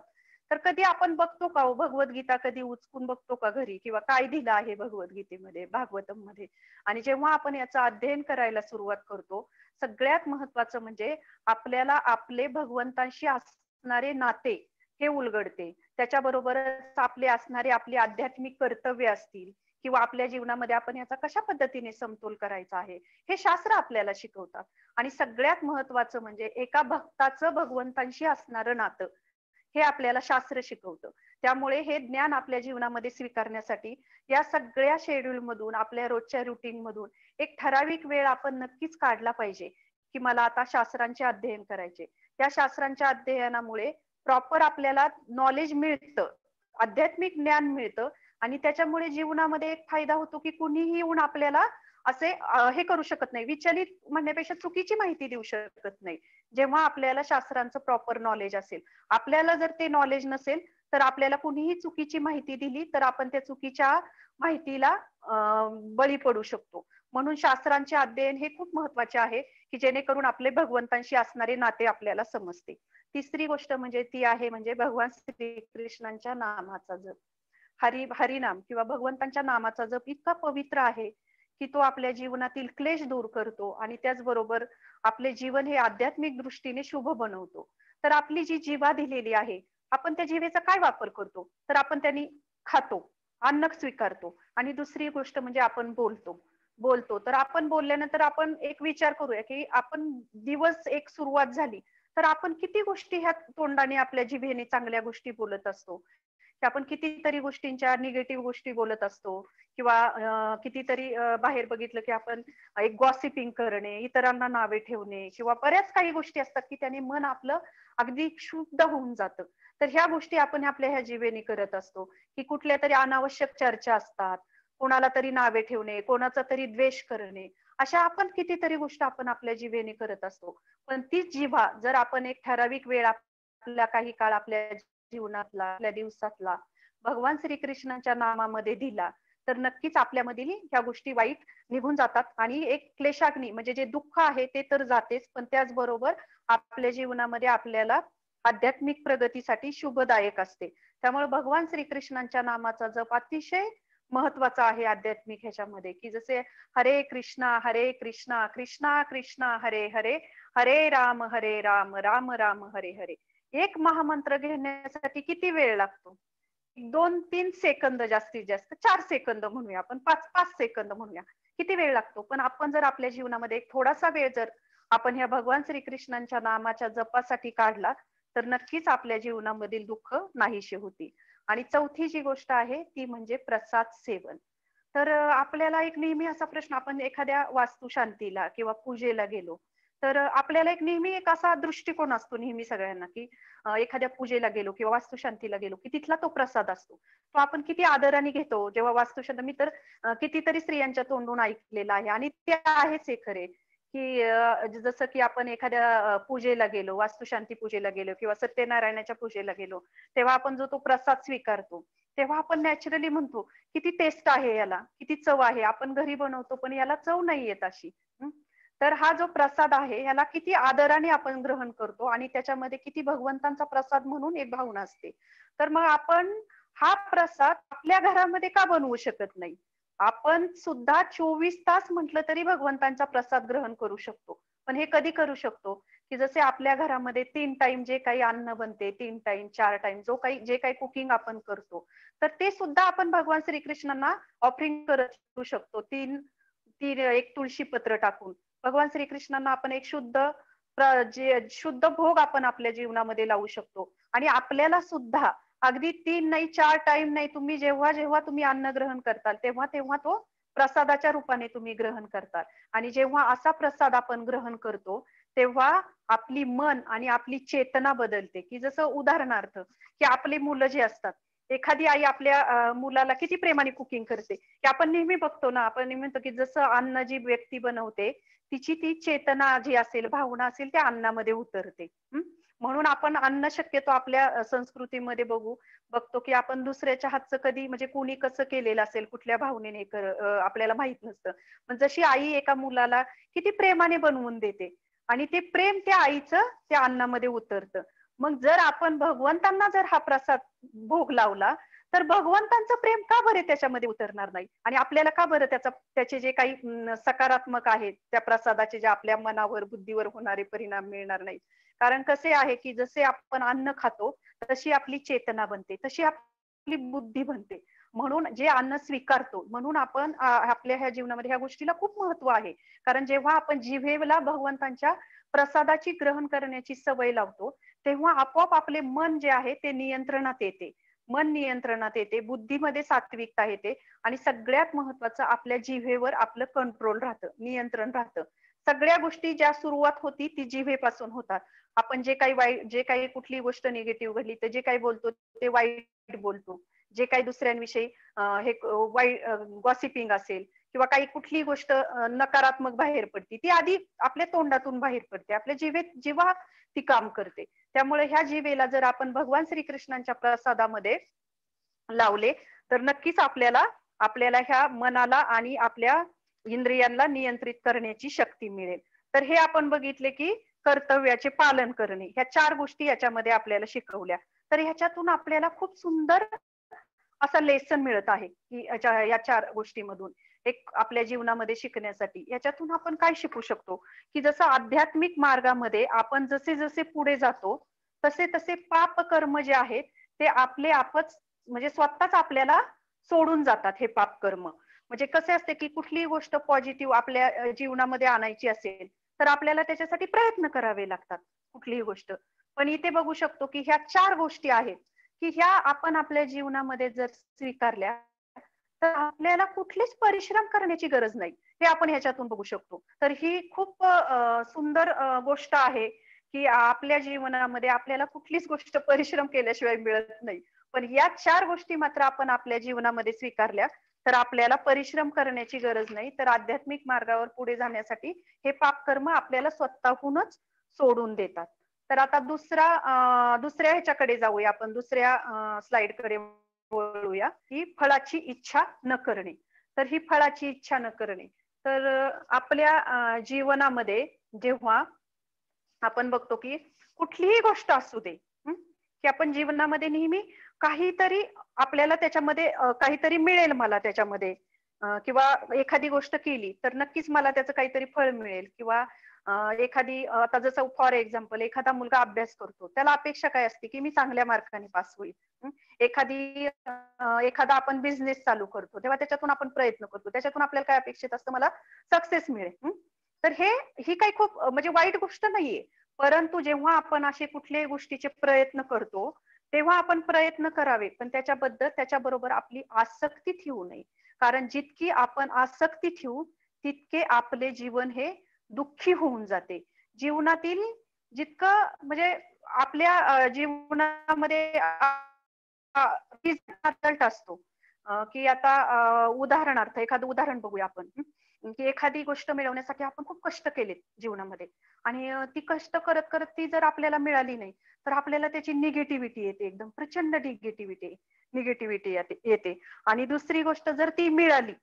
तर कधी आपण बघतो का हो भगवद्गीता कधी उचकून बघतो का घरी? किंवा काय दिलं आहे भगवद्गीतेमध्ये, भागवतममध्ये? आणि जेव्हा आपण याचं अध्ययन करायला सुरुवात करतो, सगळ्यात महत्त्वाचं म्हणजे आपल्याला आपले भगवंतांशी असणारे नाते हे उलगडते. त्याच्याबरोबरच आपली आध्यात्मिक कर्तव्य असतील किंवा आपल्या जीवनामध्ये आपण याचा कशा पद्धतीने समतोल करायचा आहे, हे शास्त्र आपल्याला शिकवतात. आणि सगळ्यात महत्त्वाचं म्हणजे एका भक्ताचं भगवंतांशी असणारं नातं, हे आपल्याला शास्त्र शिकवतं. त्यामुळे हे ज्ञान आपल्या जीवनामध्ये स्वीकारण्यासाठी या सगळ्या शेड्यूल मधून, आपल्या रोजच्या रुटीन मधून एक ठराविक वेळ आपण नक्कीच काढला पाहिजे, की मला आता शास्त्रांचे अध्ययन करायचे. त्या शास्त्रांच्या अध्ययनामुळे प्रॉपर आपल्याला नॉलेज मिळतं, आध्यात्मिक ज्ञान मिळतं आणि त्याच्यामुळे जीवनामध्ये एक फायदा होतो, की कुणीही येऊन आपल्याला असे हे करू शकत नाही. विचलित म्हणण्यापेक्षा चुकीची माहिती देऊ शकत नाही. जेव्हा आपल्याला शास्त्रांचं प्रॉपर नॉलेज असेल. आपल्याला जर ते नॉलेज नसेल, तर आपल्याला कुणीही चुकीची माहिती दिली, तर आपण त्या चुकीच्या माहितीला बळी पडू शकतो. म्हणून शास्त्रांचे अध्ययन हे खूप महत्त्वाचे आहे, की जेणेकरून आपले भगवंतांशी असणारे नाते आपल्याला समजते. तिसरी गोष्ट म्हणजे ती आहे म्हणजे भगवान श्रीकृष्णांच्या नामाचा जप. हरिनाम किंवा भगवंतांच्या नामाचा जप इतका पवित्र आहे, की तो आपल्या जीवनातील क्लेश दूर करतो आणि त्याचबरोबर आपले जीवन हे आध्यात्मिक दृष्टीने शुभ बनवतो. तर आपली जी जिभा दिलेली आहे, आपण त्या जिभेचा काय वापर करतो? तर आपण त्यांनी खातो, अन्न स्वीकारतो आणि दुसरी गोष्ट म्हणजे आपण बोलतो. बोलतो. तर आपण बोलल्यानंतर आपण एक विचार करूया, की आपण दिवस एक सुरुवात झाली, तर आपण किती गोष्टी ह्या तोंडाने आपल्या जिभेने चांगल्या गोष्टी बोलत असतो. की आपण कितीतरी गोष्टींच्या निगेटिव्ह गोष्टी बोलत असतो किंवा कितीतरी बाहेर बघितलं की आपण एक गॉसिपिंग करणे, इतरांना नावे ठेवणे किंवा बऱ्याच काही गोष्टी असतात की त्याने मन आपलं अगदी क्षुब्ध होऊन जातं. तर ह्या गोष्टी आपण आपल्या ह्या जिभेने करत असतो, की कुठल्या तरी अनावश्यक चर्चा असतात, कोणाला तरी नावे ठेवणे, कोणाचा तरी द्वेष करणे, अशा आपण कितीतरी गोष्टी आपण आपल्या जिभेने करत असतो. पण तीच जिव्हा जर आपण एक ठराविक वेळ आपल्या काही काळ आपल्या जीवनातला, आपल्या दिवसातला भगवान श्रीकृष्णांच्या नामामध्ये दिला, तर नक्कीच आपल्यामधील ह्या गोष्टी वाईट निघून जातात आणि एक क्लेशाग्नी म्हणजे जे दुःख आहे ते तर जातेच, पण त्याचबरोबर आपल्या जीवनामध्ये आपल्याला आध्यात्मिक प्रगतीसाठी शुभदायक असते. त्यामुळे भगवान श्रीकृष्णांच्या नामाचा जप अतिशय महत्वाचा आहे आध्यात्मिक ह्याच्यामध्ये, की जसे हरे कृष्णा कृष्णा कृष्णा हरे हरे, हरे राम राम राम हरे हरे. एक महामंत्र घेण्यासाठी किती वेळ लागतो? 2-3 सेकंद, जास्तीत जास्त 4 सेकंद म्हणूया आपण, 5-5 सेकंद म्हणूया. किती वेळ लागतो? पण आपण जर आपल्या जीवनामध्ये एक थोडासा वेळ जर आपण ह्या भगवान श्रीकृष्णांच्या नामाच्या जपासाठी काढला, तर नक्कीच आपल्या जीवनामधील दुःख नाहीशी होतील. आणि चौथी जी गोष्ट आहे ती म्हणजे प्रसाद सेवन. तर आपल्याला एक नेहमी असा प्रश्न, आपण एखाद्या वास्तुशांतीला किंवा पूजेला गेलो, तर आपल्याला एक नेहमी एक असा दृष्टिकोन असतो नेहमी सगळ्यांना, की एखाद्या पूजेला गेलो किंवा वास्तुशांतीला गेलो, की तिथला तो प्रसाद असतो. तो आपण किती आदराने घेतो. जेव्हा वास्तुशांत, मी तर कितीतरी स्त्रियांच्या तोंडून ऐकलेलं आहे आणि ते आहेच हे खरे, की जसं की आपण एखाद्या पूजेला गेलो, वास्तुशांती पूजेला गेलो किंवा सत्यनारायणाच्या पूजेला गेलो, तेव्हा आपण जो तो प्रसाद स्वीकारतो, तेव्हा आपण नॅचरली म्हणतो, किती टेस्ट आहे याला, किती चव आहे. आपण घरी बनवतो पण याला चव नाही येत अशी. हं. तर हा जो प्रसाद आहे ह्याला किती आदराने आपण ग्रहण करतो आणि त्याच्यामध्ये किती भगवंतांचा प्रसाद म्हणून एक भावना असते. तर मग आपण हा प्रसाद आपल्या घरामध्ये का बनवू शकत नाही? आपण सुद्धा 24 तास म्हटलं तरी भगवंतांचा प्रसाद ग्रहण करू शकतो. पण हे कधी करू शकतो? की जसे आपल्या घरामध्ये 3 टाइम जे काही अन्न बनते, 3 टाइम 4 टाइम जो काही जे काही कुकिंग आपण करतो, तर ते सुद्धा आपण भगवान श्रीकृष्णांना ऑफरिंग करू शकतो. तीन तीन एक तुळशी पत्र टाकून भगवान श्रीकृष्णांना आपण एक जे शुद्ध भोग आपण आपल्या जीवनामध्ये लावू शकतो. आणि आपल्याला सुद्धा अगदी 3 नाही 4 टाइम नाही, तुम्ही जेव्हा जेव्हा तुम्ही अन्न ग्रहण करताल तेव्हा तेव्हा तो प्रसादाच्या रूपाने तुम्ही ग्रहण करताल. आणि जेव्हा असा प्रसाद आपण ग्रहण करतो, तेव्हा आपली मन आणि आपली चेतना बदलते. की जसं उदाहरणार्थ, की आपली मुलं जी असतात, एखादी आई आपल्या मुलाला किती प्रेमाने कुकिंग करते, की आपण नेहमी बघतो ना, आपण नेहमी म्हणतो की जसं अन्न जी व्यक्ती बनवते, तिची ती चेतना जी असेल, भावना असेल, त्या अन्नामध्ये उतरते. हं. म्हणून आपण अन्न शक्यतो आपल्या संस्कृतीमध्ये बघतो, की आपण दुसऱ्याच्या हातचं कधी म्हणजे कोणी कसं केलेलं असेल, कुठल्या भावनेने आपल्याला माहित नसतं. पण जशी आई एका मुलाला किती प्रेमाने बनवून देते आणि ते प्रेम त्या आईचं त्या अन्नामध्ये उतरतं. मग जर आपण भगवंतांना जर हा प्रसाद भोग लावला, तर भगवंतांचं प्रेम का बरे त्याच्यामध्ये उतरणार नाही? आणि आपल्याला का बरं त्याचे जे काही सकारात्मक आहेत, त्या प्रसादाचे जे आपल्या मनावर, बुद्धीवर होणारे परिणाम मिळणार नाहीत. कारण कसे आहे, की जसे आपण अन्न खातो, तशी आपली चेतना बनते, तशी आपली बुद्धी बनते. म्हणून जे अन्न स्वीकारतो, म्हणून आपण आपल्या ह्या जीवनामध्ये ह्या गोष्टीला खूप महत्व आहे. कारण जेव्हा आपण जिभेला भगवंतांच्या प्रसादाची ग्रहण करण्याची सवय लावतो, तेव्हा आपोआप आपले मन जे आहे ते नियंत्रणात येते. मन नियंत्रणात येते, बुद्धीमध्ये सात्विकता येते आणि सगळ्यात महत्वाचं, आपल्या जिभेवर आपलं कंट्रोल राहतं, नियंत्रण राहतं. सगळ्या गोष्टी ज्या सुरुवात होती ती जिभेपासून होतात. आपण जे काही कुठली गोष्ट निगेटिव्ह घडली, तर जे काही बोलतो ते वाईट बोलतो. जे काही दुसऱ्यांविषयी हे वाईट गॉसिपिंग असेल किंवा काही कुठली गोष्ट नकारात्मक बाहेर पडते, ती आधी आपल्या तोंडातून बाहेर पडते. आपल्या जिभा ती काम करते. त्यामुळे ह्या जिभेला जर आपण भगवान श्रीकृष्णांच्या प्रसादामध्ये लावले, तर नक्कीच आपल्याला आपल्याला ह्या मनाला आणि आपल्या इंद्रियांना नियंत्रित करण्याची शक्ती मिळेल. तर हे आपण बघितले, की कर्तव्याचे पालन करणे. ह्या 4 गोष्टी याच्यामध्ये आपल्याला शिकवल्या. तर ह्याच्यातून आपल्याला खूप सुंदर असा लेसन मिळत आहे, की या 4 गोष्टीमधून एक आपल्या जीवनामध्ये शिकण्यासाठी. याच्यातून आपण काय शिकू शकतो, की जसं आध्यात्मिक मार्गामध्ये आपण जसे जसे पुढे जातो, तसे तसे पाप कर्म जे आहेत ते आपले आपच म्हणजे स्वतःच आपल्याला सोडून जातात हे पाप कर्म. म्हणजे कसे असते की कुठलीही गोष्ट पॉझिटिव्ह आपल्या जीवनामध्ये आणायची असेल तर आपल्याला त्याच्यासाठी प्रयत्न करावे लागतात कुठलीही गोष्ट. पण इथे बघू शकतो की ह्या 4 गोष्टी आहेत की ह्या आपण आपल्या जीवनामध्ये जर स्वीकारल्या तर आपल्याला कुठलेच परिश्रम करण्याची गरज नाही. हे आपण ह्याच्यातून बघू शकतो. तर ही खूप सुंदर गोष्ट आहे की आपल्या जीवनामध्ये आपल्याला कुठलीच गोष्ट परिश्रम केल्याशिवाय मिळत नाही. पण या 4 गोष्टी मात्र आपण आपल्या जीवनामध्ये स्वीकारल्या तर आपल्याला परिश्रम करण्याची गरज नाही. तर आध्यात्मिक मार्गावर पुढे जाण्यासाठी हे पापकर्म आपल्याला स्वतःहूनच सोडून देतात. तर आता दुसऱ्या ह्याच्याकडे जाऊया आपण, दुसऱ्या स्लाइडकडे वळूया, ही फळाची इच्छा न करणे. तर ही फळाची इच्छा न करणे. तर आपल्या जीवनामध्ये जेव्हा आपण बघतो की कुठलीही गोष्ट असू दे, की आपण जीवनामध्ये नेहमी काहीतरी आपल्याला त्याच्यामध्ये काहीतरी मिळेल मला त्याच्यामध्ये, किंवा एखादी गोष्ट केली तर नक्कीच मला त्याचं काहीतरी फळ मिळेल, किंवा एखादी आता जसं फॉर एक्झाम्पल एखादा मुलगा अभ्यास करतो त्याला अपेक्षा काय असते की मी चांगल्या मार्काने पास होईल. एखादा आपण बिझनेस चालू करतो तेव्हा त्याच्यातून आपण प्रयत्न करतो, त्याच्यातून आपल्याला काय अपेक्षित असतं, मला सक्सेस मिळेल. तर ही काही खूप म्हणजे वाईट गोष्ट नाहीये. परंतु जेव्हा आपण असे कुठल्याही गोष्टीचे प्रयत्न करतो तेव्हा आपण प्रयत्न करावे, पण त्याच्याबरोबर आपली आसक्ती ठेवू नये. कारण जितकी आपण आसक्ती ठेवू तितके आपले जीवन हे दुःखी होऊन जाते. जीवनातील जितकं म्हणजे आपल्या जीवनामध्ये रिझल्ट असतो, की आता उदाहरणार्थ एखादं उदाहरण बघूया आपण, की एखादी गोष्ट मिळवण्यासाठी आपण खूप कष्ट केलेत जीवनामध्ये आणि ती कष्ट करत करत ती जर आपल्याला मिळाली नाही तर आपल्याला त्याची निगेटिव्हिटी येते, एकदम प्रचंड निगेटिव्हिटी येते. आणि दुसरी गोष्ट जर ती मिळाली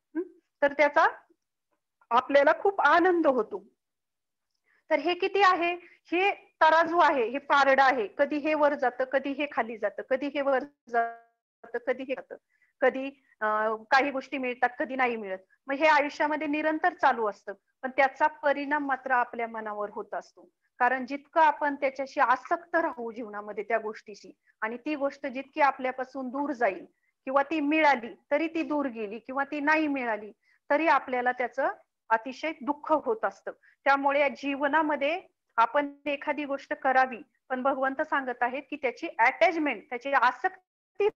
तर त्याचा आपल्याला खूप आनंद होतो. तर हे किती आहे, हे तराजू आहे, हे पारड आहे. कधी हे वर जातं, कधी हे खाली जातं, कधी हे वर जातं, कधी हे जातं, कधी काही गोष्टी मिळतात, कधी नाही मिळत. मग हे आयुष्यामध्ये निरंतर चालू असतं. पण त्याचा परिणाम मात्र आपल्या मनावर होत असतो. कारण जितकं आपण त्याच्याशी आसक्त राहू जीवनामध्ये त्या गोष्टीशी, आणि ती गोष्ट जितकी आपल्यापासून दूर जाईल, किंवा ती मिळाली तरी ती दूर गेली, किंवा ती नाही मिळाली तरी आपल्याला त्याचं अतिशय दुःख होत असतं. त्यामुळे जीवनामध्ये आपण एखादी गोष्ट करावी, पण भगवंत सांगत आहेत की त्याची अटॅचमेंट, त्याची आसक्ती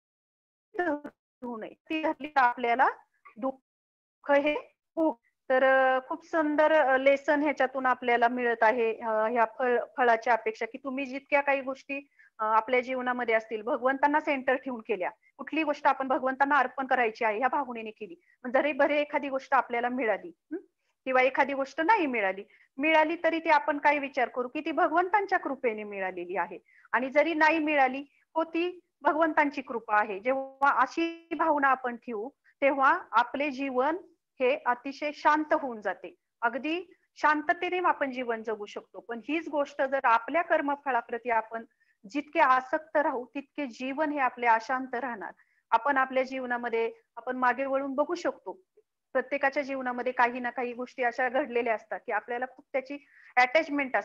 धरू नये. ती धरली तर आपल्याला दुःख हे खूप. तर खूप सुंदर लेसन ह्याच्यातून आपल्याला मिळत आहे, ह्या फळाच्या अपेक्षा, की तुम्ही जितक्या काही गोष्टी आपल्या जीवनामध्ये असतील भगवंतांना सेंटर ठेवून केल्या, कुठली गोष्ट आपण भगवंतांना अर्पण करायची आहे ह्या भावनेने केली, जरी बरे एखादी गोष्ट आपल्याला मिळाली किंवा एखादी गोष्ट नाही मिळाली तरी ती आपण काय विचार करू की ती भगवंतांच्या कृपेने मिळालेली आहे. आणि जरी नाही मिळाली हो, ती भगवंतांची कृपा आहे. जेव्हा अशी भावना आपण ठेवू तेव्हा आपले जीवन हे अतिशय शांत होऊन जाते. अगदी शांततेने आपण जीवन जगू शकतो. पण हीच गोष्ट जर आपल्या कर्मफळाप्रती आपण जितके आसक्त राहू तितके जीवन हे आपले अशांत राहणार. आपण आपल्या जीवनामध्ये आपण मागे वळून बघू शकतो. प्रत्येकाच्या जीवनामध्ये काही ना काही गोष्टी अशा घडलेल्या असतात की आपल्याला खूप त्याची अटॅचमेंट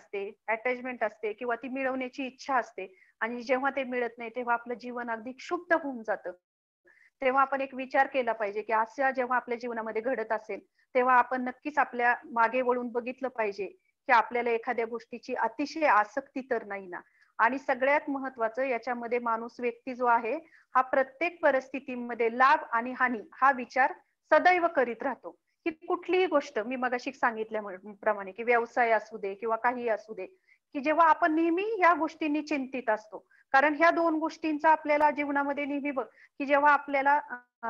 असते किंवा ती मिळवण्याची इच्छा असते. आणि जेव्हा ते मिळत नाही तेव्हा आपलं जीवन अगदी क्षुब्ध होऊन जातं. तेव्हा आपण एक विचार केला पाहिजे की असं जेव्हा आपल्या जीवनामध्ये घडत असेल तेव्हा आपण नक्कीच आपल्या मागे वळून बघितलं पाहिजे की आपल्याला एखाद्या गोष्टीची अतिशय आसक्ती तर नाही ना. आणि सगळ्यात महत्वाचं याच्यामध्ये माणूस व्यक्ती जो आहे हा प्रत्येक परिस्थितीमध्ये लाभ आणि हानी हा विचार सदैव करीत राहतो. की कुठलीही गोष्ट मी मगाशी सांगितल्याप्रमाणे की व्यवसाय असू दे किंवा काही असू दे, की जेव्हा आपण नेहमी या गोष्टींनी चिंतित असतो. कारण ह्या दोन गोष्टींचा आपल्याला जीवनामध्ये नेहमी बघ की जेव्हा आपल्याला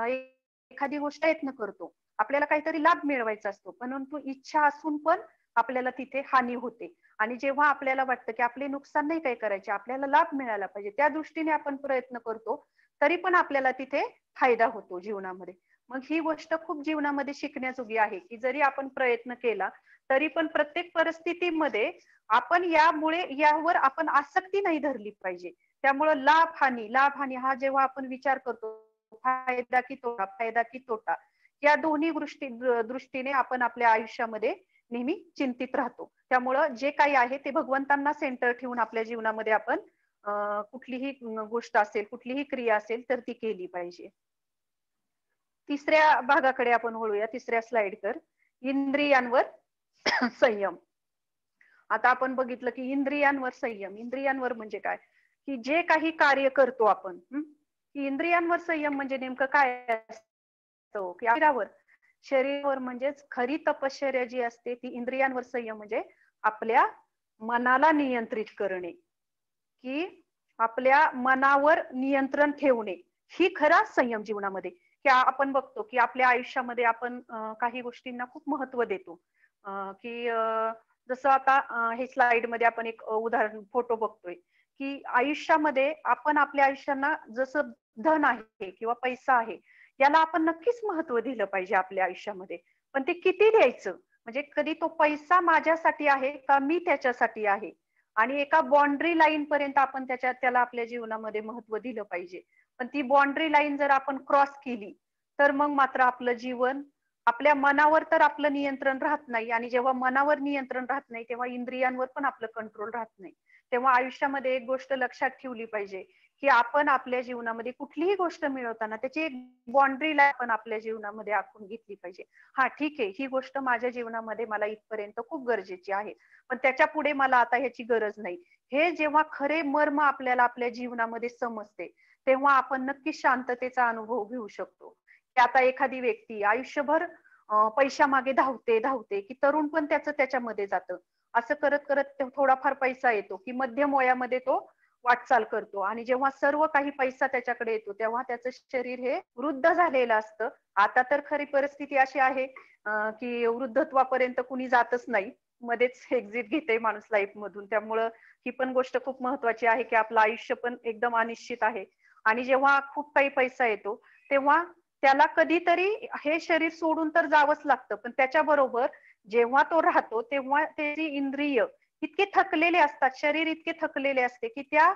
एखादी गोष्ट प्रयत्न करतो, आपल्याला काहीतरी लाभ मिळवायचा असतो, परंतु इच्छा असून पण आपल्याला तिथे हानी होते. आणि जेव्हा आपल्याला वाटतं की आपले नुकसान नाही काही करायचे, आपल्याला लाभ मिळाला पाहिजे, त्या दृष्टीने आपण प्रयत्न करतो, तरी पण आपल्याला तिथे फायदा होतो जीवनामध्ये. मग ही गोष्ट खूप जीवनामध्ये शिकण्याजोगी आहे की जरी आपण प्रयत्न केला तरी पण प्रत्येक परिस्थितीमध्ये आपण यावर आपण आसक्ती नाही धरली पाहिजे. त्यामुळे लाभ हानी हा जेव्हा आपण विचार करतो, फायदा की तोटा, या दोन्ही दृष्टीने आपण आपल्या आयुष्यामध्ये नेहमी चिंतित राहतो. त्यामुळं जे काही आहे ते भगवंतांना सेंटर ठेवून आपल्या जीवनामध्ये आपण कुठलीही गोष्ट असेल, कुठलीही क्रिया असेल तर ती केली पाहिजे. तिसऱ्या भागाकडे आपण वळूया, तिसऱ्या स्लाइडवर. इंद्रियांवर संयम. आता आपण बघितलं की इंद्रियांवर संयम. इंद्रियांवर म्हणजे काय? की जे काही कार्य करतो आपण, की इंद्रियांवर संयम म्हणजे नेमकं काय असतं? की शरीरावर म्हणजेच खरी तपश्चर्या जी असते ती इंद्रियांवर संयम म्हणजे आपल्या मनाला नियंत्रित करणे, की आपल्या मनावर नियंत्रण ठेवणे, ही खरा संयम जीवनामध्ये. की आपण बघतो की आपल्या आयुष्यामध्ये आपण काही गोष्टींना खूप महत्व देतो. की जसं आता हे स्लाइडमध्ये आपण एक उदाहरण फोटो बघतोय, की आयुष्यामध्ये आपण आपल्या आयुष्यांना जसं धन आहे किंवा पैसा आहे, याला आपण नक्कीच महत्व दिलं पाहिजे आपल्या आयुष्यामध्ये. पण ते किती द्यायचं? म्हणजे कधी तो पैसा माझ्यासाठी आहे का मी त्याच्यासाठी आहे? आणि एका बाउंड्री लाईन पर्यंत आपण त्याला आपल्या जीवनामध्ये महत्व दिलं पाहिजे. पण ती बाउंड्री लाईन जर आपण क्रॉस केली, तर मग मात्र आपलं जीवन आपल्या मनावर तर आपलं नियंत्रण राहत नाही आणि जेव्हा मनावर नियंत्रण राहत नाही, तेव्हा इंद्रियांवर पण आपलं कंट्रोल राहत नाही. तेव्हा आयुष्यामध्ये एक गोष्ट लक्षात ठेवली पाहिजे, की आपण आपल्या जीवनामध्ये कुठलीही गोष्ट मिळवताना त्याची एक बाउंड्री लाईन आपण आपल्या जीवनामध्ये आखून घेतली पाहिजे. हां, ठीक आहे, ही गोष्ट माझ्या जीवनामध्ये मला इथपर्यंत खूप गरजेची आहे. पण त्याच्या पुढे मला आता ह्याची गरज नाही. हे जेव्हा खरे मर्म आपल्याला आपल्या जीवनामध्ये समजते, तेव्हा आपण नक्कीच शांततेचा अनुभव घेऊ शकतो. की आता एखादी व्यक्ती आयुष्यभर पैशामागे धावते, धावते, की तरुण पण त्याचं त्याच्यामध्ये जातं. असं करत, करत थोडाफार पैसा येतो, की मध्यम वयामध्ये तो वाटचाल करतो आणि जेव्हा सर्व काही पैसा त्याच्याकडे येतो, तेव्हा त्याचं शरीर हे वृद्ध झालेलं असतं. आता तर खरी परिस्थिती अशी आहे की वृद्धत्वापर्यंत कुणी जातच नाही. मध्येच एक्झिट घेते माणूस लाईफमधून. त्यामुळं ही पण गोष्ट खूप महत्वाची आहे, की आपलं आयुष्य पण एकदम अनिश्चित आहे. आणि जेव्हा खूप काही पैसा येतो, तेव्हा त्याला कधीतरी हे शरीर सोडून तर जावंच लागतं. पण त्याच्याबरोबर जेव्हा तो राहतो, तेव्हा त्याची इंद्रिय इतके थकलेले असतात, शरीर इतके थकलेले असते, की त्या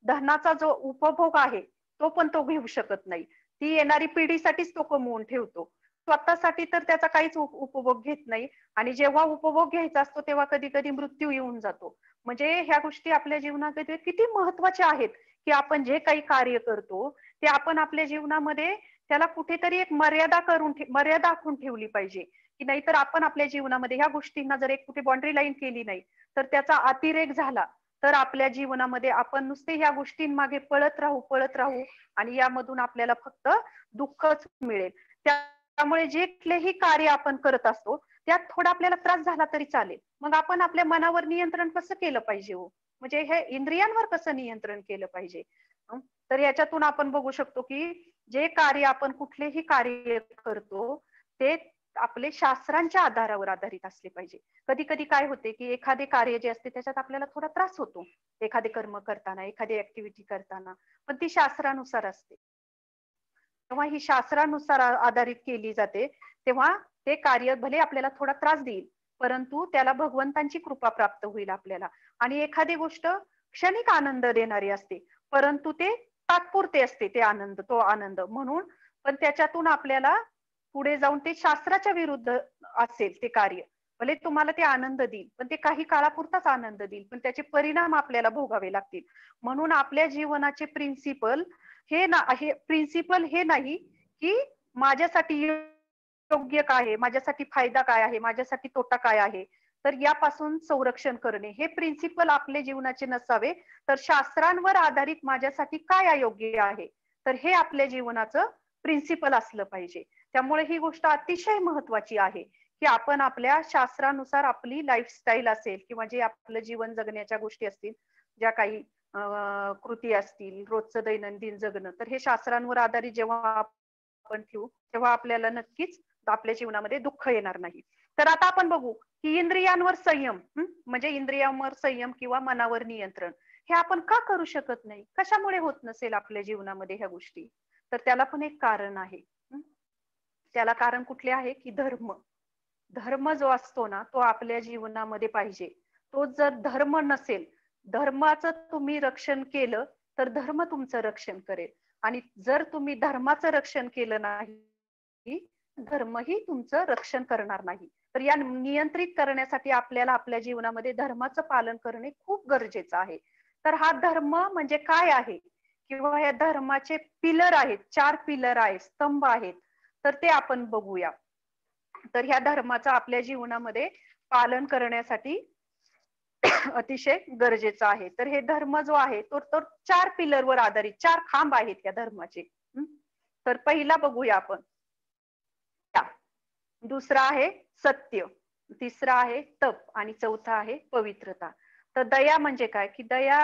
धनाचा जो उपभोग आहे, तो पण तो घेऊ शकत नाही. ती येणारी पिढीसाठीच तो कमवून ठेवतो. स्वतःसाठी तर त्याचा काहीच उपभोग घेत नाही आणि जेव्हा उपभोग घ्यायचा असतो, तेव्हा कधी-कधी मृत्यू येऊन जातो. म्हणजे ह्या गोष्टी आपल्या जीवनामध्ये किती महत्त्वाच्या आहेत, की आपण जे काही कार्य करतो, ते आपण आपल्या जीवनामध्ये त्याला कुठेतरी एक मर्यादा आखून ठेवली पाहिजे, की नाहीतर आपण आपल्या जीवनामध्ये ह्या गोष्टींना जर एक कुठे बाउंड्री लाईन केली नाही, तर त्याचा अतिरेक झाला, तर आपल्या जीवनामध्ये आपण नुसते ह्या गोष्टींमागे पळत राहू आणि यामधून आपल्याला फक्त दुःखच मिळेल. त्यामुळे जे कुठलेही कार्य आपण करत असतो, त्यात थोडा आपल्याला त्रास झाला तरी चालेल. मग आपण आपल्या मनावर नियंत्रण कसं केलं पाहिजे हो? म्हणजे हे इंद्रियांवर कसं नियंत्रण केलं पाहिजे? हं. तर याच्यातून आपण बघू शकतो, की जे कार्य आपण कुठलेही कार्य करतो, ते आपले शास्त्रांच्या आधारावर आधारित असले पाहिजे. कधी-कधी काय होते, की एखादे कार्य जे असते त्याच्यात आपल्याला थोडा त्रास होतो. एखादे कर्म करताना, एखादी ऍक्टिव्हिटी करताना, पण ती शास्त्रानुसार असते. तेव्हा ही शास्त्रानुसार आधारित केली जाते, तेव्हा ते कार्य भले आपल्याला थोडा त्रास देईल, परंतु त्याला भगवंतांची कृपा प्राप्त होईल आपल्याला. आणि एखादी गोष्ट क्षणिक आनंद देणारी असते, परंतु ते तात्पुरते असते तो आनंद. म्हणून पण त्याच्यातून आपल्याला पुढे जाऊन ते शास्त्राच्या विरुद्ध असेल ते कार्य. भले तुम्हाला ते आनंद देईल, पण ते काही काळापुरताच आनंद देईल, पण त्याचे परिणाम आपल्याला भोगावे लागतील. म्हणून आपल्या जीवनाचे प्रिन्सिपल हे नाही, की माझ्यासाठी योग्य काय आहे, माझ्यासाठी फायदा काय आहे, माझ्यासाठी तोटा काय आहे. तर यापासून संरक्षण करणे हे प्रिन्सिपल आपले जीवनाचे नसावे, तर शास्त्रांवर आधारित माझ्यासाठी काय अयोग्य आहे, तर हे आपल्या जीवनाचं प्रिन्सिपल असलं पाहिजे. त्यामुळे ही गोष्ट अतिशय महत्वाची आहे, की आपण आपल्या शास्त्रानुसार आपली लाईफस्टाईल असेल किंवा जे आपलं जीवन जगण्याच्या गोष्टी असतील, ज्या काही कृती असतील, रोजचं दैनंदिन जगणं, तर हे शास्त्रांवर आधारित जेव्हा आपण ठेवू, तेव्हा आपल्याला नक्कीच आपल्या जीवनामध्ये दुःख येणार नाही. तर आता आपण बघू, की इंद्रियांवर संयम म्हणजे इंद्रियांवर संयम किंवा मनावर नियंत्रण हे आपण का करू शकत नाही? कशामुळे होत नसेल आपल्या जीवनामध्ये ह्या गोष्टी? तर त्याला पण एक कारण आहे. त्याला कारण कुठले आहे, की धर्म. धर्म जो असतो ना, तो आपल्या जीवनामध्ये पाहिजे. तो जर धर्म नसेल, धर्माचं तुम्ही रक्षण केलं, तर धर्म तुमचं रक्षण करेल. आणि जर तुम्ही धर्माचं रक्षण केलं नाही, धर्मही तुमचं रक्षण करणार नाही. तर या नियंत्रित करण्यासाठी आपल्याला आपल्या जीवनामध्ये धर्माचं पालन करणे खूप गरजेचं आहे. तर हा धर्म म्हणजे काय आहे किंवा या धर्माचे पिलर आहेत, 4 पिलर आहेत, स्तंभ आहेत, तर ते आपण बघूया. तर ह्या धर्माचं आपल्या जीवनामध्ये पालन करण्यासाठी अतिशय गरजेचं आहे. तर हे धर्म जो आहे तो तो 4 पिलरवर आधारित, 4 खांब आहेत या धर्माचे. तर पहिला बघूया आपण. दुसरा आहे सत्य, तिसरा आहे तप आणि चौथा आहे पवित्रता. तर दया म्हणजे काय, की दया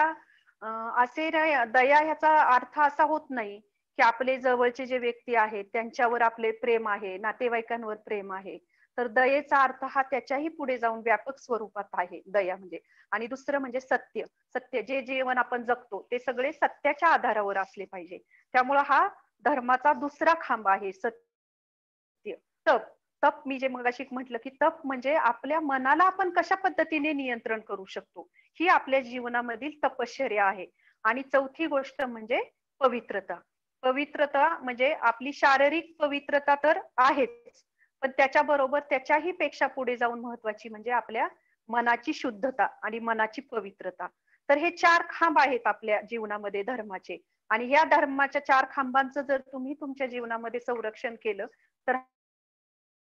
असे नाही, दया ह्याचा अर्थ असा होत नाही की आपले जवळचे जे व्यक्ती आहेत त्यांच्यावर आपले प्रेम आहे, नातेवाईकांवर प्रेम आहे. तर दयेचा अर्थ हा त्याच्याही पुढे जाऊन व्यापक स्वरूपात आहे दया म्हणजे. आणि दुसरं म्हणजे सत्य. सत्य जे जीवन आपण जगतो ते सगळे सत्याच्या आधारावर असले पाहिजे. त्यामुळे हा धर्माचा दुसरा खांब आहे सत्य. तप, तप मी जे मगाशी म्हटलं की तप म्हणजे आपल्या मनाला आपण कशा पद्धतीने नियंत्रण करू शकतो, ही आपल्या जीवनामधील तपश्चर्या आहे. आणि चौथी गोष्ट म्हणजे पवित्रता. पवित्रता म्हणजे आपली शारीरिक पवित्रता तर आहेच, पण त्याच्याबरोबर त्याच्याही पेक्षा पुढे जाऊन महत्वाची म्हणजे आपल्या मनाची शुद्धता आणि मनाची पवित्रता. तर हे 4 खांब आहेत आपल्या जीवनामध्ये धर्माचे. आणि या धर्माच्या 4 खांबांचं जर तुम्ही तुमच्या जीवनामध्ये संरक्षण केलं तर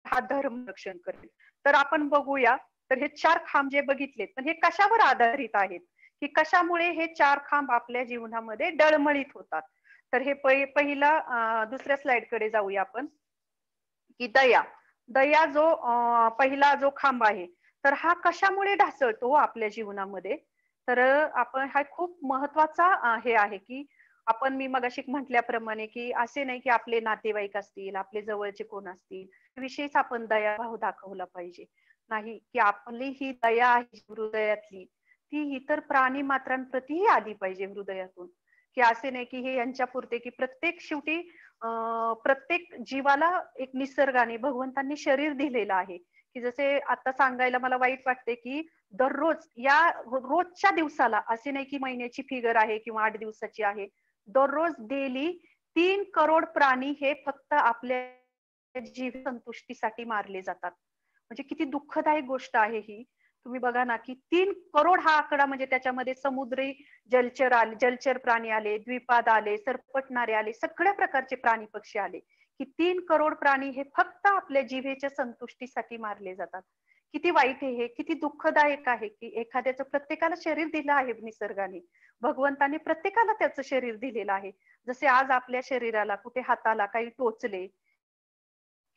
हा धर्म रक्षण करेल. तर आपण बघूया, तर हे 4 खांब जे बघितले, पण हे कशावर आधारित आहेत, की कशामुळे हे 4 खांब आपल्या जीवनामध्ये डळमळीत होतात. तर हे पहिला दुसऱ्या स्लाइडकडे जाऊया आपण, की दया. दया जो पहिला जो खांब आहे, तर हा कशामुळे ढासळतो आपल्या जीवनामध्ये? तर आपण हा खूप महत्वाचा हे आहे, की आपण मी मगाशी म्हटल्याप्रमाणे, की असे नाही की आपले नातेवाईक असतील, आपले जवळचे कोण असतील, विशेष आपण दयाभाव दाखवला पाहिजे. नाही, की आपली ही दया आहे हृदयातली, ती इतर प्राणी मात्रांप्रतीही आली पाहिजे हृदयातून. की असे नाही की हे यांच्यापुरते, की प्रत्येक शेवटी प्रत्येक जीवाला एक निसर्गाने भगवंतांनी शरीर दिलेलं आहे, की जसे आता सांगायला मला वाईट वाटते, की दररोज या रोजच्या दिवसाला असे नाही की महिन्याची फिगर आहे किंवा 8 दिवसाची आहे. दररोज डेली 3 करोड प्राणी हे फक्त आपल्या जीव संतुष्टीसाठी मारले जातात. म्हणजे किती दुःखदायक गोष्ट आहे ही. तुम्ही बघा ना, की 3 करोड हा आकडा म्हणजे त्याच्यामध्ये समुद्री जलचर आले, जलचर प्राणी आले, द्विपाद आले, सरपटणारे आले, सगळ्या प्रकारचे प्राणी पक्षी आले, की 3 करोड प्राणी हे फक्त आपल्या जिभेच्या संतुष्टीसाठी मारले जातात. किती वाईट आहे हे, किती दुःखदायक आहे, की एखाद्याचं प्रत्येकाला शरीर दिलं आहे निसर्गाने. भगवंताने प्रत्येकाला त्याचं शरीर दिलेलं आहे. जसे आज आपल्या शरीराला कुठे हाताला काही टोचले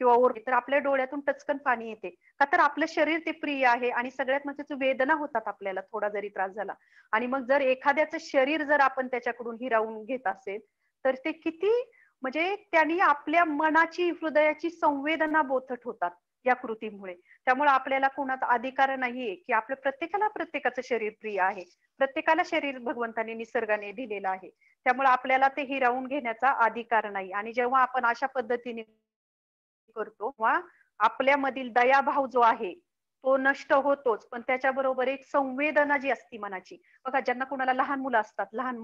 किंवा ओरडले तर आपल्या डोळ्यातून टचकन पाणी येते. का तर आपलं शरीर ते प्रिय आहे आणि सगळ्यात महत्त्वाचं वेदना होतात आपल्याला थोडा जरी त्रास झाला. आणि मग जर एखाद्याचं शरीर जर आपण त्याच्याकडून हिरावून घेत असेल, तर ते किती म्हणजे त्यांनी आपल्या मनाची, हृदयाची संवेदना बोथट होतात या कृतीमुळे. त्यामुळे आपल्याला कोणाचा अधिकार नाहीये, की आपल्या प्रत्येकाला प्रत्येकाचं शरीर प्रिय आहे. प्रत्येकाला शरीर भगवंताने निसर्गाने दिलेलं आहे. त्यामुळे आपल्याला ते हिरावून घेण्याचा अधिकार नाही. आणि जेव्हा आपण अशा पद्धतीने करतो किंवा आपल्यामधील दयाभाव जो आहे तो नष्ट होतोच, पण त्याच्याबरोबर एक संवेदना जी असती मनाची. बघा ज्यांना कोणाला लहान मुलं असतात, लहान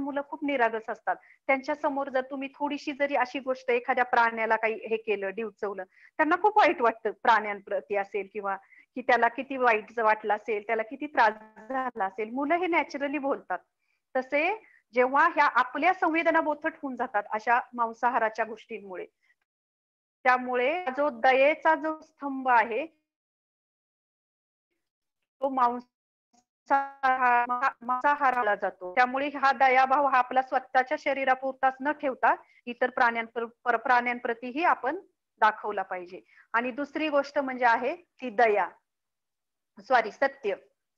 मुलं खूप निरागस असतात. त्यांच्या समोर जर तुम्ही थोडीशी जरी अशी गोष्ट एखाद्या प्राण्याला काही हे केलं, डिवचवलं, त्यांना खूप वाईट वाटतं प्राण्यांप्रती असेल किंवा की त्याला किती वाईट वाटलं असेल, त्याला किती त्रास झाला असेल. मुलं हे नॅचरली बोलतात. तसे जेव्हा ह्या आपल्या संवेदना बोथट होऊन जातात अशा मांसाहाराच्या गोष्टींमुळे, त्यामुळे जो दयेचा जो स्तंभ आहे तो मांसाहाराला जातो. त्यामुळे हा दयाभाव हा आपला स्वतःच्या शरीरापुरताच न ठेवता इतर प्राण्यांप्रतीही आपण दाखवला पाहिजे. आणि दुसरी गोष्ट म्हणजे आहे ती दया, सॉरी सत्य.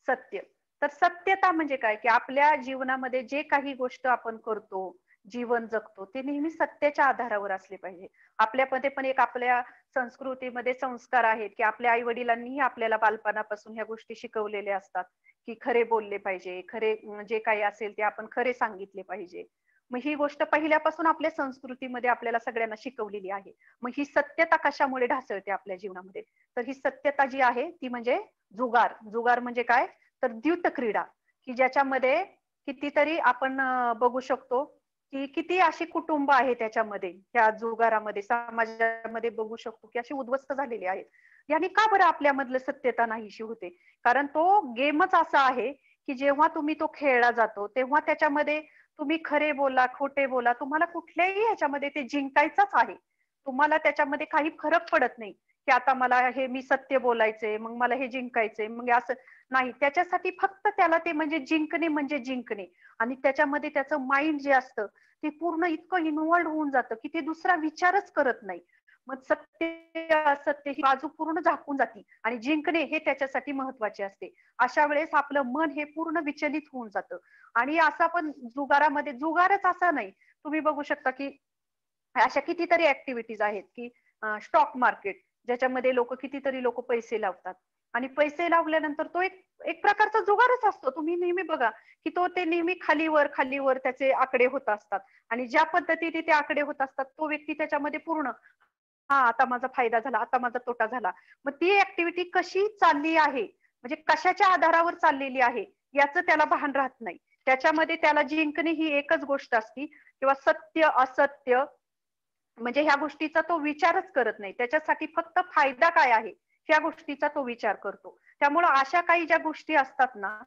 सत्य. तर सत्यता म्हणजे काय, की आपल्या जीवनामध्ये जे काही गोष्ट आपण करतो, जीवन जगतो, ते नेहमी सत्याच्या आधारावर असले पाहिजे. आपल्यामध्ये पण एक आपल्या संस्कृतीमध्ये संस्कार आहेत, की आपल्या आई वडिलांनीही आपल्याला बालपणापासून ह्या गोष्टी शिकवलेल्या असतात, की खरे बोलले पाहिजे, खरे जे काही असेल ते आपण खरे सांगितले पाहिजे. मग ही गोष्ट पहिल्यापासून आपल्या संस्कृतीमध्ये आपल्याला सगळ्यांना शिकवलेली आहे. मग ही सत्यता कशामुळे ढासळते आपल्या जीवनामध्ये? तर ही सत्यता जी आहे ती म्हणजे जुगार. जुगार म्हणजे काय? तर द्यूत क्रीडा, की ज्याच्यामध्ये कितीतरी आपण बघू शकतो, की किती अशी कुटुंब आहे त्याच्यामध्ये, त्या जुगारामध्ये, समाजामध्ये बघू शकतो, की अशी उद्ध्वस्त झालेली आहेत. याने का बरं आपल्यामधलं सत्यता नाहीशी होते? कारण तो गेमच असा आहे, की जेव्हा तुम्ही तो खेळला जातो, तेव्हा त्याच्यामध्ये तुम्ही खरे बोला, खोटे बोला, तुम्हाला कुठल्याही ह्याच्यामध्ये ते जिंकायचंच आहे. तुम्हाला त्याच्यामध्ये काही फरक पडत नाही, की आता मला हे मी सत्य बोलायचंय, मग मला हे जिंकायचंय, मग असं नाही. त्याच्यासाठी फक्त त्याला ते म्हणजे जिंकणे आणि त्याच्यामध्ये त्याचं माइंड जे असतं, ते पूर्ण इतकं इन्व्हॉल्व्ड होऊन जातं, की ते दुसरा विचारच करत नाही. मग सत्य असत्य ही बाजू पूर्ण झाकून जाते आणि जिंकणे हे त्याच्यासाठी महत्वाचे असते. अशा वेळेस आपलं मन हे पूर्ण विचलित होऊन जातं आणि असा पण जुगारामध्ये जुगारच असा नाही. तुम्ही बघू शकता की अशा कितीतरी ऍक्टिव्हिटीज आहेत की स्टॉक मार्केट ज्याच्यामध्ये कितीतरी लोक पैसे लावतात आणि पैसे लावल्यानंतर तो एक एक प्रकारचा जुगारच असतो. तुम्ही नेहमी बघा की ते नेहमी खालीवर त्याचे आकडे होत असतात आणि ज्या पद्धतीने ते आकडे होत असतात तो व्यक्ती त्याच्यामध्ये पूर्ण हा आता माझा फायदा झाला, आता माझा तोटा झाला. मग ती ऍक्टिव्हिटी कशी चालली आहे, म्हणजे कशाच्या आधारावर चाललेली आहे, याचं त्याला भान राहत नाही. त्याच्यामध्ये त्याला जिंकणे ही एकच गोष्ट असती किंवा सत्य असत्य म्हणजे ह्या गोष्टीचा तो विचारच करत नाही. त्याच्यासाठी फक्त फायदा काय आहे ह्या गोष्टीचा तो विचार करतो. त्यामुळे अशा काही ज्या गोष्टी असतात ना,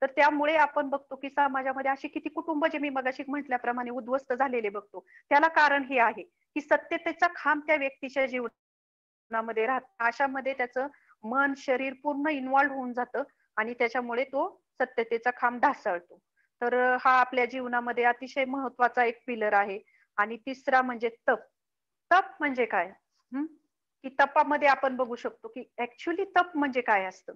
तर त्यामुळे आपण बघतो की समाजामध्ये अशी किती कुटुंब जे मी मगाशी म्हटल्याप्रमाणे उद्ध्वस्त झालेले बघतो. त्याला कारण हे आहे की सत्यतेचा खांब त्या व्यक्तीच्या जीवनामध्ये राहत. अशामध्ये त्याचं मन, शरीर पूर्ण इन्व्हॉल्व्ह होऊन जातं आणि त्याच्यामुळे तो सत्यतेचा खांब ढासळतो. तर हा आपल्या जीवनामध्ये अतिशय महत्वाचा एक पिलर आहे. आणि तिसरा म्हणजे तप. तप म्हणजे काय? हं? की तपामध्ये आपण बघू शकतो की ऍक्च्युली तप म्हणजे काय असतं.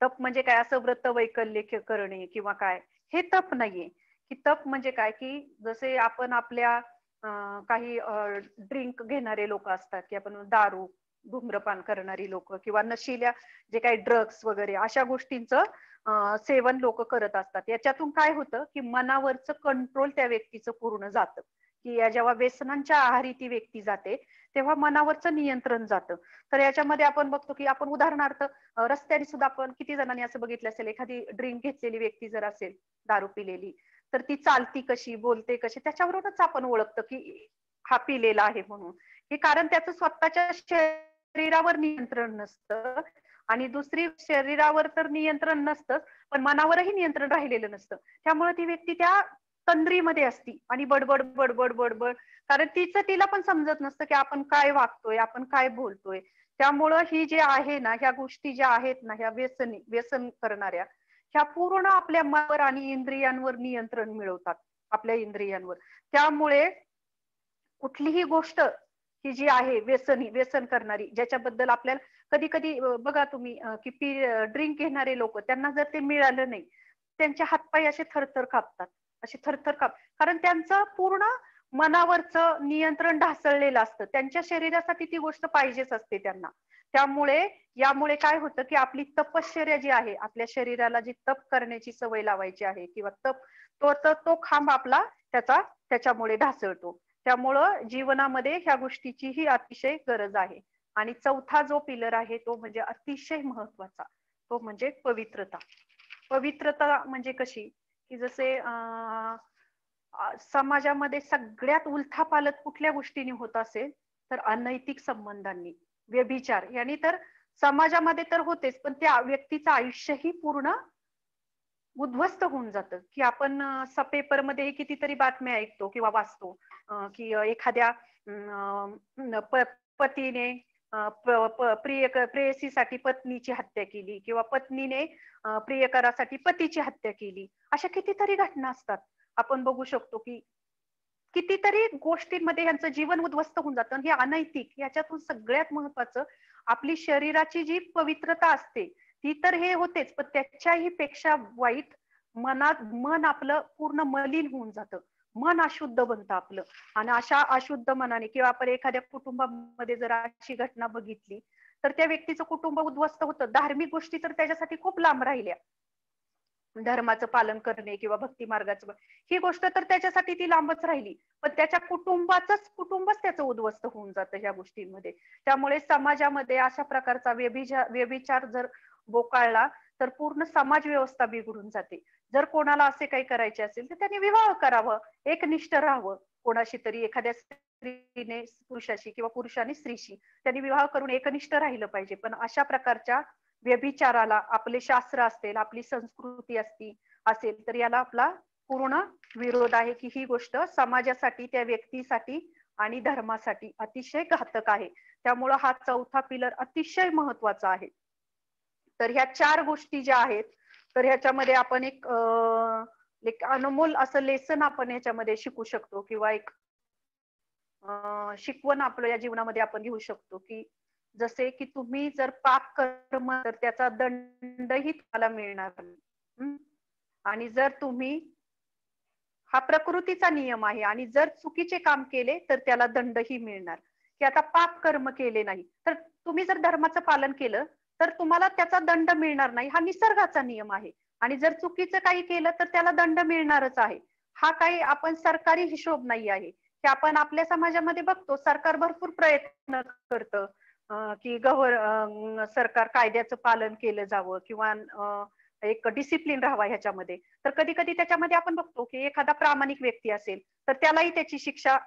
तप म्हणजे काय असं व्रत वैकल्य करणे किंवा काय हे तप नाहीये. की तप म्हणजे काय की जसे आपण आपल्या काही ड्रिंक घेणारे लोक असतात की आपण दारू, धूम्रपान करणारी लोक किंवा नशिल्या जे काही ड्रग्स वगैरे अशा गोष्टींचं सेवन लोक करत असतात. याच्यातून काय होतं की मनावरचं कंट्रोल त्या व्यक्तीचं पूर्ण जातं. की या जेव्हा व्यसनांच्या आहारी ती व्यक्ती जाते तेव्हा मनावरचं नियंत्रण जातं. तर याच्यामध्ये आपण बघतो की आपण उदाहरणार्थ रस्त्याने सुद्धा आपण किती जणांनी असं बघितलं असेल, एखादी ड्रिंक घेतलेली व्यक्ती जर असेल, दारू पिलेली, तर ती चालती कशी, बोलते कशी, त्याच्यावरूनच आपण ओळखतो की हा पिलेला आहे म्हणून. हे कारण त्याचं स्वतःच्या शरीरावर नियंत्रण नसतं आणि दुसरी शरीरावर तर नियंत्रण नसतंच, पण मनावरही नियंत्रण राहिलेलं नसतं. त्यामुळे ती व्यक्ती त्या तंद्रीमध्ये असती आणि बडबड बडबड बडबड कारण तिला पण समजत नसतं की आपण काय वागतोय, आपण काय बोलतोय. त्यामुळं ही जे आहे ना, ह्या गोष्टी ज्या आहेत ना, ह्या व्यसन करणाऱ्या, ह्या पूर्ण आपल्या मनावर आणि इंद्रियांवर नियंत्रण मिळवतात, आपल्या इंद्रियांवर. त्यामुळे कुठलीही गोष्ट ही जी आहे व्यसन करणारी, ज्याच्याबद्दल आपल्याला कधी कधी बघा तुम्ही की ड्रिंक घेणारे लोक त्यांना जर ते मिळालं नाही, त्यांचे हातपाय असे थरथर कापतात, असे थरथर काप कारण त्यांचं पूर्ण मनावरचं नियंत्रण ढासळलेलं असतं. त्यांच्या शरीरासाठी ती गोष्ट पाहिजेच असते त्यांना. त्यामुळे यामुळे काय होतं की आपली तपश्चर्या जी आहे, आपल्या शरीराला जी तप करण्याची सवय लावायची आहे किंवा तो खांब आपला त्याच्यामुळे ढासळतो. त्यामुळं जीवनामध्ये ह्या गोष्टीचीही अतिशय गरज आहे. आणि चौथा जो पिलर आहे तो म्हणजे अतिशय महत्वाचा, तो म्हणजे पवित्रता. पवित्रता म्हणजे कशी की जसे समाजामध्ये सगळ्यात उलथापालथ कुठल्या गोष्टींनी होत असेल तर अनैतिक संबंधांनी, व्यभिचार यांनी तर समाजामध्ये तर होतेच, पण त्या व्यक्तीचं आयुष्यही पूर्ण उद्ध्वस्त होऊन जातं. की आपण पेपरमध्ये कितीतरी बातम्या ऐकतो किंवा वाचतो की एखाद्या पतीने प्रेयसीसाठी पत्नीची हत्या केली किंवा पत्नीने प्रियकरासाठी पतीची हत्या केली. अशा कितीतरी घटना असतात. आपण बघू शकतो की कितीतरी गोष्टींमध्ये यांचं जीवन उद्ध्वस्त होऊन जातं. हे अनैतिक. याच्यातून सगळ्यात महत्वाचं आपली शरीराची जी पवित्रता असते ती तर हे होतेच, पण त्याच्याही पेक्षा वाईट मन आपलं पूर्ण मलिन होऊन जातं. मन अशुद्ध बनतं आपलं आणि अशा अशुद्ध मनाने किंवा आपण एखाद्या कुटुंबामध्ये जर अशी घटना बघितली तर त्या व्यक्तीचं कुटुंब उद्ध्वस्त होतं. धार्मिक गोष्टी तर त्याच्यासाठी खूप लांब राहिल्या. धर्माचं पालन करणे किंवा भक्ती मार्गाचं ही गोष्ट तर त्याच्यासाठी ती लांबच राहिली. पण त्याच्या कुटुंबच त्याचं उद्ध्वस्त होऊन जातं ह्या गोष्टींमध्ये. त्यामुळे समाजामध्ये अशा प्रकारचा व्यभिचार जर बोकाळला तर पूर्ण समाज व्यवस्था बिघडून जाते. जर कोणाला असे काही करायचे असेल तर त्यांनी विवाह करावं, एकनिष्ठ राहावं. कोणाशी तरी एखाद्या स्त्रीने पुरुषाशी किंवा पुरुषाने स्त्रीशी त्यांनी विवाह करून एकनिष्ठ राहिलं पाहिजे. पण अशा प्रकारच्या व्यभिचाराला आपले शास्त्र असतील, आपली संस्कृती असती, असेल तर याला आपला पूर्ण विरोध आहे की ही गोष्ट समाजासाठी, त्या व्यक्तीसाठी आणि धर्मासाठी अतिशय घातक आहे. त्यामुळं हा चौथा पिलर अतिशय महत्वाचा आहे. तर ह्या 4 गोष्टी ज्या आहेत, तर ह्याच्यामध्ये आपण एक अनमोल असं लेसन आपण ह्याच्यामध्ये शिकू शकतो किंवा एक शिकवण आपल्या जीवनामध्ये आपण घेऊ शकतो की जसे की तुम्ही जर पाप कर्म तर त्याचा दंडही तुम्हाला मिळणार नाही. आणि जर तुम्ही हा प्रकृतीचा नियम आहे आणि जर चुकीचे काम केले तर त्याला दंडही मिळणार. की आता पाप कर्म केले नाही तर तुम्ही जर धर्माचं पालन केलं तर तुम्हाला त्याचा दंड मिळणार नाही. हा निसर्गाचा नियम आहे. आणि जर चुकीचं काही केलं तर त्याला दंड मिळणारच आहे. हा काही आपण सरकारी हिशोब नाही आहे की आपण आपल्या समाजामध्ये बघतो सरकार भरपूर प्रयत्न करतं की सरकार कायद्याचं पालन केलं जावं किंवा एक डिसिप्लिन राहावा ह्याच्यामध्ये. तर कधी कधी त्याच्यामध्ये आपण बघतो की एखादा प्रामाणिक व्यक्ती असेल तर त्यालाही त्याची शिक्षा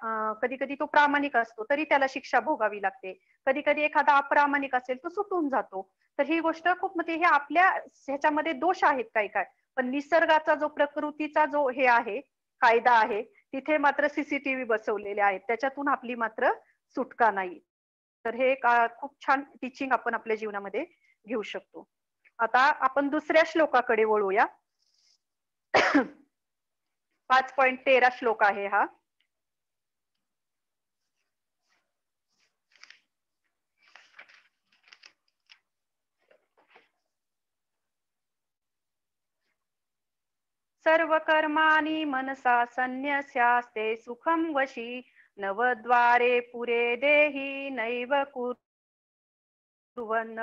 कधी कधी तो प्रामाणिक असतो तरी त्याला शिक्षा भोगावी लागते. कधी कधी एखादा अप्रामाणिक असेल तो सुटून जातो. तर ही गोष्ट खूप म्हणजे हे आपल्या ह्याच्यामध्ये दोष आहेत काय काय. पण निसर्गाचा जो प्रकृतीचा जो हे आहे कायदा आहे तिथे मात्र सीसीटीव्ही बसवलेले आहेत. त्याच्यातून आपली मात्र सुटका नाही. तर हे एक खूप छान टीचिंग आपण आपल्या जीवनामध्ये घेऊ शकतो. आता आपण दुसऱ्या श्लोकाकडे वळूया. 5.13 श्लोक आहे हा. सर्व कर्माणि मनसा संन्यस्यास्ते सुखम वशी नवद्वारे पुरे देही नैव कुर्वन्.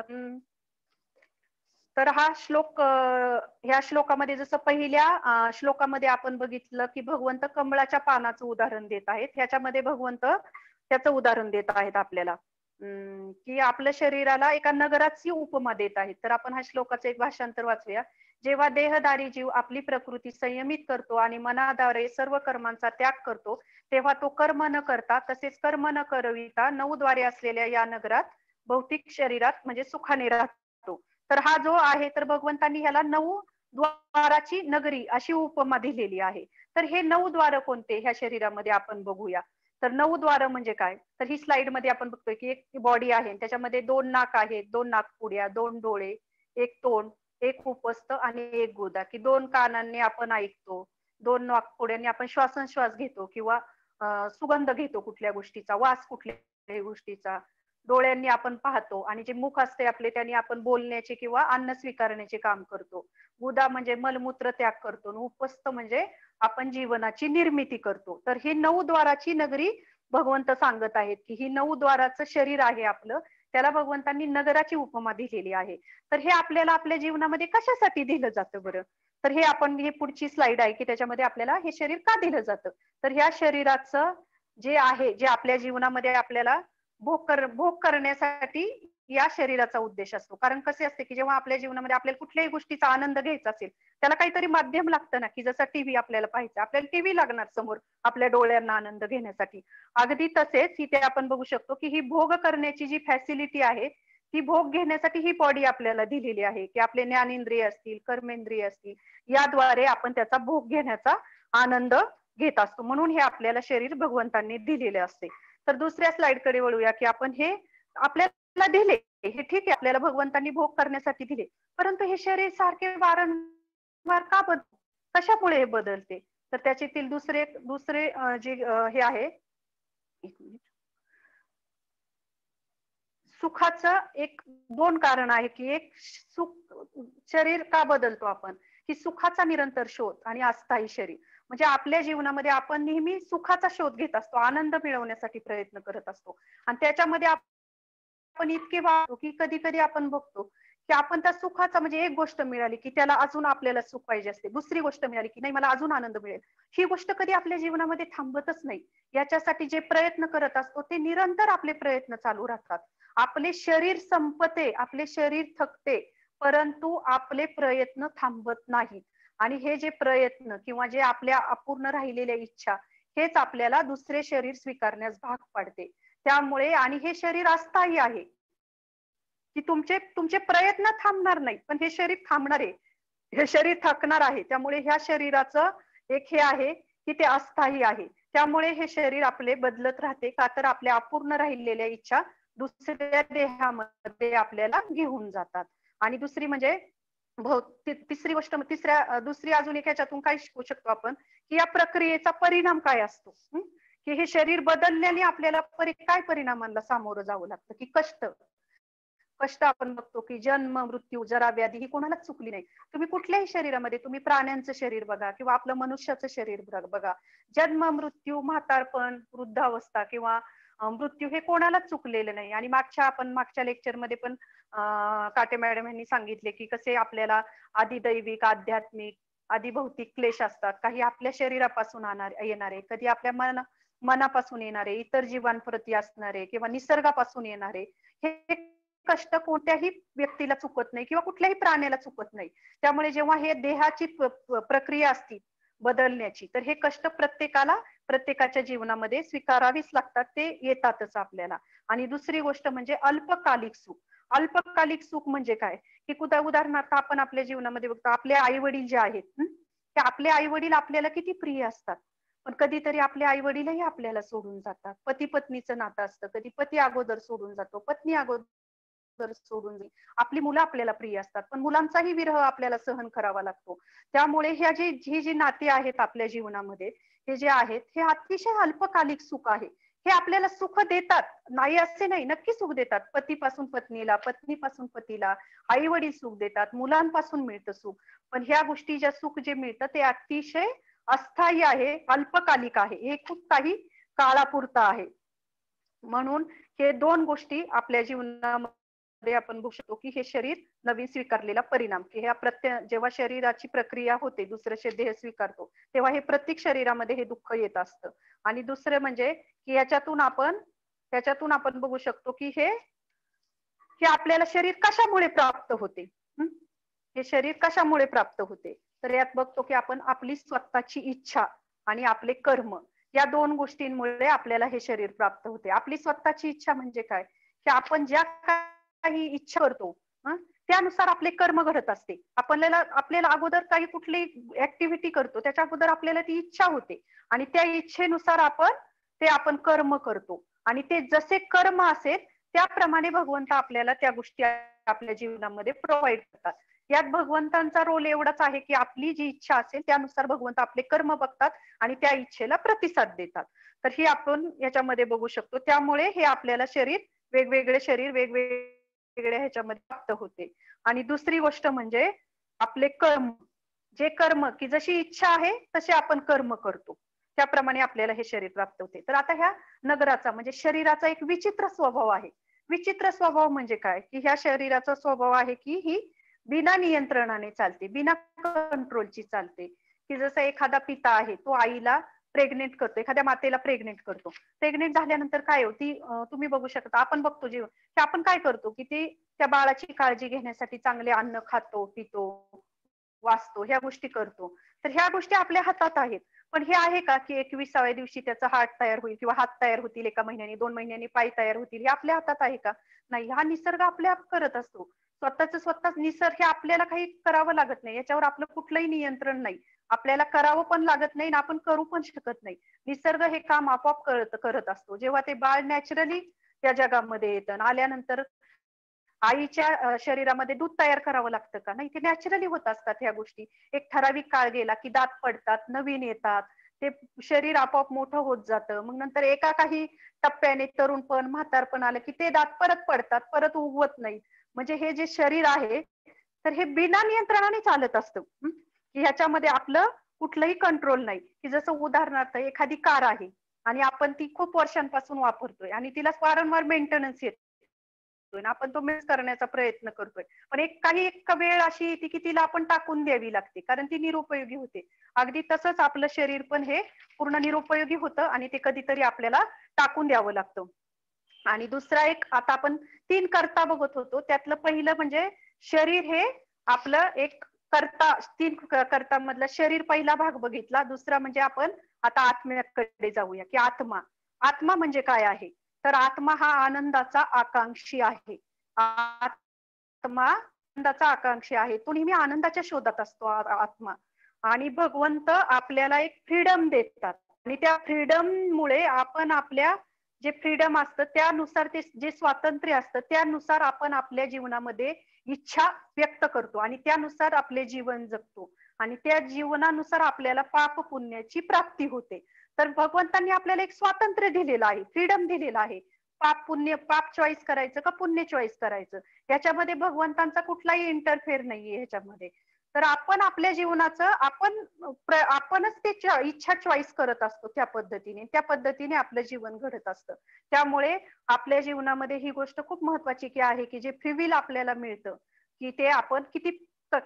तर हा श्लोक ह्या श्लोकामध्ये जसं पहिल्या श्लोकामध्ये आपण बघितलं की भगवंत कमळाच्या पानाचं उदाहरण देत आहेत. ह्याच्यामध्ये भगवंत त्याचं उदाहरण देत आहेत आपल्याला की आपल्या शरीराला एका नगराची उपमा देत आहेत. तर आपण हा श्लोकाचं एक भाषांतर वाचूया. जेव्हा देहधारी जीव आपली प्रकृती संयमित करतो आणि मनाद्वारे सर्व कर्मांचा त्याग करतो तेव्हा तो कर्म न करता तसेच कर्म न करविता 9 द्वारे असलेल्या या नगरात भौतिक शरीरात म्हणजे सुखाने राहतो. तर हा जो आहे तर भगवंतांनी ह्याला 9 द्वाराची नगरी अशी उपमा दिलेली आहे. तर हे 9 द्वार कोणते ह्या शरीरामध्ये आपण बघूया. तर 9 द्वार म्हणजे काय. तर ही स्लाइड मध्ये आपण बघतोय की एक बॉडी आहे त्याच्यामध्ये 2 नाक आहेत, 2 नाकपुड्या, 2 डोळे, एक तोंड, एक उपस्थ आणि एक गुदा की 2 कानांनी आपण ऐकतो, 2 नाकपुड्यांनी आपण श्वासोच्छ्वास घेतो किंवा सुगंध घेतो कुठल्या गोष्टीचा, वास कुठल्या गोष्टीचा, डोळ्यांनी आपण पाहतो आणि जे मुख असते आपले त्यांनी आपण बोलण्याचे किंवा अन्न स्वीकारण्याचे काम करतो. गुदा म्हणजे मलमूत्र त्याग करतो. उपस्थ म्हणजे आपण जीवनाची निर्मिती करतो. तर ही 9 द्वाराची नगरी भगवंत सांगत आहेत की ही 9 द्वाराचं शरीर आहे आपलं. त्याला भगवंतांनी नगराची उपमा दिलेली आहे. तर हे आपल्याला आपल्या जीवनामध्ये कशासाठी दिलं जातं बरं. तर हे आपण ही पुढची स्लाइड आहे की त्याच्यामध्ये आपल्याला हे शरीर का दिलं जातं. तर ह्या शरीराचं जे आहे जे आपल्या जीवनामध्ये आपल्याला भोग करण्यासाठी या शरीराचा उद्देश असतो. कारण कसे असते की जेव्हा आपल्या जीवनामध्ये आपल्याला कुठल्याही गोष्टीचा आनंद घ्यायचा असेल त्याला काहीतरी माध्यम लागतं ना की जसं टीव्ही आपल्याला पाहायचं आपल्याला टीव्ही लागणार समोर आपल्या डोळ्यांना आनंद घेण्यासाठी. अगदी तसेच इथे आपण बघू शकतो की ही भोग करण्याची जी फॅसिलिटी आहे ती भोग घेण्यासाठी ही बॉडी आपल्याला दिलेली आहे की आपले ज्ञानेंद्रिय असतील, कर्मेंद्रिय असतील याद्वारे आपण त्याचा भोग घेण्याचा आनंद घेत असतो. म्हणून हे आपल्याला शरीर भगवंतांनी दिलेले असते. तर दुसऱ्या स्लाइड कडे वळूया की आपण हे आपल्याला दिले हे ठीक आहे आपल्याला भगवंतांनी भोग करण्यासाठी दिले परंतु हे शरीर सारखे वारंवार का कशामुळे हे बदलते. तर त्याच्यातील दुसरे जे हे आहे सुखाचं एक 2 कारण आहे की एक सुख शरीर का बदलतो आपण की सुखाचा निरंतर शोध आणि अस्थायी शरीर. म्हणजे आपल्या जीवनामध्ये आपण नेहमी सुखाचा शोध घेत असतो, आनंद मिळवण्यासाठी प्रयत्न करत असतो आणि त्याच्यामध्ये आपण इतके वागतो की कधी कधी आपण बघतो की आपण त्या सुखाचा म्हणजे एक गोष्ट मिळाली की त्याला अजून आपल्याला सुख पाहिजे असते, दुसरी गोष्ट मिळाली की नाही मला अजून आनंद मिळेल. ही गोष्ट कधी आपल्या जीवनामध्ये थांबतच नाही. याच्यासाठी जे प्रयत्न करत असतो ते निरंतर आपले प्रयत्न चालू राहतात. आपले शरीर संपते, आपले शरीर थकते परंतु आपले प्रयत्न थांबत नाहीत. आणि हे जे प्रयत्न किंवा जे आपल्या अपूर्ण राहिलेल्या इच्छा हेच आपल्याला दुसरे शरीर स्वीकारण्यास भाग पाडते. त्यामुळे आणि हे शरीर अस्थायी आहे की तुमचे प्रयत्न थांबणार नाही पण हे शरीर थांबणार आहे. हे शरीर थकणार आहे, त्यामुळे ह्या शरीराचं एक हे आहे की ते अस्थायी आहे. त्यामुळे हे शरीर आपले बदलत राहते, का तर आपल्या अपूर्ण राहिलेल्या इच्छा दुसऱ्या देहामध्ये आपल्याला घेऊन जातात. आणि दुसरी म्हणजे तिसरी गोष्ट, दुसरी अजून एक ह्याच्यातून काय शिकू शकतो आपण, की या प्रक्रियेचा परिणाम काय असतो. की हे शरीर बदलल्याने आपल्याला काय परिणामांना सामोरं जावं लागतं, की कष्ट. कष्ट आपण बघतो की जन्म, मृत्यू, जरा, व्याधी ही कोणालाच चुकली नाही. तुम्ही कुठल्याही शरीरामध्ये, तुम्ही प्राण्यांचं शरीर बघा किंवा आपलं मनुष्याचं शरीर बघा, जन्म, मृत्यू, म्हातारपण, वृद्धावस्था किंवा मृत्यू हे कोणालाच चुकलेलं नाही. आणि मागच्या लेक्चरमध्ये पण काटे मॅडम यांनी सांगितले की कसे आपल्याला आदिदैविक, आध्यात्मिक, आदिभौतिक क्लेश असतात. काही आपल्या शरीरापासून येणारे, कधी आपल्या मनापासून येणारे, इतर जीवांप्रती असणारे किंवा निसर्गापासून येणारे. हे कष्ट कोणत्याही व्यक्तीला चुकत नाही किंवा कुठल्याही प्राण्याला चुकत नाही. त्यामुळे जेव्हा हे देहाची प्रक्रिया असती बदलण्याची, तर हे कष्ट प्रत्येकाच्या जीवनामध्ये स्वीकारावीच लागतात, ते येतातच आपल्याला. आणि दुसरी गोष्ट म्हणजे अल्पकालिक सुख. अल्पकालिक सुख म्हणजे काय, की उदाहरणार्थ आपण आपल्या जीवनामध्ये बघतो, आपले आई वडील जे आहेत, ते आपले आई वडील आपल्याला किती प्रिय असतात, पण कधीतरी आपले आई वडीलही आपल्याला सोडून जातात. पती पत्नीचं नातं असतं, कधी पती अगोदर सोडून जातो, पत्नी अगोदर सोडून जाईल. आपली मुलं आपल्याला प्रिय असतात, पण मुलांचाही विरह आपल्याला सहन करावा लागतो. त्यामुळे ही जी नाती आहेत आपल्या जीवनामध्ये, हे जे आहेत, हे अतिशय अल्पकालिक सुख आहे. हे आपल्याला सुख देतात, नाही असे नाही, नक्की सुख देतात. पतीपासून पत्नीला, पत्नीपासून पतीला, आई वडील सुख देतात, मुलांपासून मिळतं सुख. पण ह्या गोष्टी ज्या सुख जे मिळतं ते अतिशय अस्थायी आहे, अल्पकालिक आहे. हे खूप काही काळापुरतं आहे. म्हणून हे दोन गोष्टी आपल्या जीवनामध्ये आपण बघू शकतो, की हे शरीर नवीन स्वीकारलेला परिणाम, की जेव्हा शरीराची प्रक्रिया होते, दुसरं देह स्वीकारतो, तेव्हा हे प्रत्येक शरीरामध्ये हे दुःख येत असतं. आणि दुसरं म्हणजे की त्याच्यातून आपण बघू शकतो की हे आपल्याला शरीर कशामुळे प्राप्त होते. हे शरीर कशामुळे प्राप्त होते, तर यात बघतो की आपण आपली स्वतःची इच्छा आणि आपले कर्म, या दोन गोष्टींमुळे आपल्याला हे शरीर प्राप्त होते. आपली स्वतःची इच्छा म्हणजे काय, की आपण ज्या काही इच्छा करतो त्यानुसार आपले कर्म घडत असते. आपल्याला अगोदर काही कुठली ऍक्टिव्हिटी करतो, त्याच्या अगोदर आपल्याला ती इच्छा होते आणि त्या इच्छेनुसार आपण कर्म करतो. आणि ते जसे कर्म असेल त्याप्रमाणे भगवंत आपल्याला त्या गोष्टी आपल्या जीवनामध्ये प्रोव्हाइड करतात. यात भगवंतांचा रोल एवढाच आहे की आपली जी इच्छा असेल त्यानुसार भगवंत आपले कर्म बघतात आणि त्या इच्छेला प्रतिसाद देतात. तर ही आपण याच्यामध्ये बघू शकतो. त्यामुळे हे आपल्याला वेगवेगळ्या ह्याच्यामध्ये प्राप्त होते. आणि दुसरी गोष्ट म्हणजे आपले कर्म, जे कर्म की जशी इच्छा आहे तसे आपण कर्म करतो, त्याप्रमाणे आपल्याला हे शरीर प्राप्त होते. तर आता ह्या नगराचा म्हणजे शरीराचा एक विचित्र स्वभाव आहे. विचित्र स्वभाव म्हणजे काय, की ह्या शरीराचा स्वभाव आहे की ही बिना नियंत्रणाने चालते, बिना कंट्रोलची चालते. की जसं एखादा पिता आहे, तो आईला प्रेग्नेंट करतो, एखाद्या मातेला प्रेग्नेंट करतो. प्रेग्नेंट झाल्यानंतर काय होती, तुम्ही बघू शकता, आपण बघतो की आपण काय करतो, की त्या बाळाची काळजी घेण्यासाठी चांगले अन्न खातो, पितो, वाचतो, ह्या गोष्टी करतो. तर ह्या गोष्टी आपल्या हातात आहेत. पण हे आहे का की 21व्या दिवशी त्याचा हात तयार होईल किंवा हात तयार होतील, 1 महिन्यानी 2 महिन्यांनी पाय तयार होतील, हे आपल्या हातात आहे का? नाही. हा निसर्ग आपल्या आप करत असतो. स्वतःच निसर्ग, हे आपल्याला काही करावं लागत नाही, याच्यावर आपलं कुठलंही नियंत्रण नाही. आपल्याला करावं पण लागत नाही आणि आपण करू पण शकत नाही. निसर्ग हे काम आपोआप करत असतो. जेव्हा ते बाळ नॅचरली त्या जगामध्ये येतं, आल्यानंतर आईच्या शरीरामध्ये दूध तयार करावं लागतं का? नाही, ते नॅचरली होत असतात ह्या गोष्टी. एक ठराविक काळ गेला की दात पडतात, नवीन येतात, ते शरीर आपोआप मोठं होत जातं. मग नंतर एका काही टप्प्याने तरुणपण, म्हातारपण आलं की ते दात परत पडतात, परत उगवत नाही. म्हणजे हे जे शरीर आहे, तर हे बिना नियंत्रणाने चालत असतं. की ह्याच्यामध्ये आपलं कुठलंही कंट्रोल नाही. की जसं उदाहरणार्थ एखादी कार आहे आणि आपण ती खूप वर्षांपासून वापरतोय आणि तिला वारंवार मेंटेनन्स येतो, आपण तो मिस करण्याचा प्रयत्न करतोय. पण एक वेळ अशी येते की तिला आपण टाकून द्यावी लागते, कारण ती निरुपयोगी होते. अगदी तसंच आपलं शरीर पण हे पूर्ण निरुपयोगी होतं आणि ते कधीतरी आपल्याला टाकून द्यावं लागतं. आणि दुसरा एक, आता आपण 3 कर्ता बघत होतो, त्यातलं पहिलं म्हणजे शरीर हे आपलं एक कर्ता. 3 कर्तामधला शरीर पहिला भाग बघितला. दुसरा म्हणजे आपण आता आत्म्याकडे जाऊया, की आत्मा. आत्मा म्हणजे काय आहे, तर आत्मा हा आनंदाचा आकांक्षी आहे. आत्मा आनंदाचा आकांक्षी आहे. तो नेहमी आनंदाच्या शोधात असतो आत्मा. आणि भगवंत आपल्याला एक फ्रीडम देतात आणि त्या फ्रीडममुळे आपण आपल्या जे फ्रीडम असतं त्यानुसार ते जे स्वातंत्र्य असतं त्यानुसार आपण आपल्या जीवनामध्ये इच्छा व्यक्त करतो आणि त्यानुसार आपले जीवन जगतो आणि त्या जीवनानुसार आपल्याला पाप पुण्याची प्राप्ती होते. तर भगवंतांनी आपल्याला एक स्वातंत्र्य दिलेलं आहे, फ्रीडम दिलेलं आहे. पाप पुण्य, पाप चॉईस करायचं का पुण्य चॉईस करायचं, याच्यामध्ये भगवंतांचा कुठलाही इंटरफेअर नाहीये ह्याच्यामध्ये. तर आपण आपल्या जीवनाचं आपणच ते इच्छा चॉईस करत असतो त्या पद्धतीने आपलं जीवन घडत असतं. त्यामुळे आपल्या जीवनामध्ये ही गोष्ट खूप महत्वाची की आहे की जे फ्री विल आपल्याला मिळतं की ते आपण किती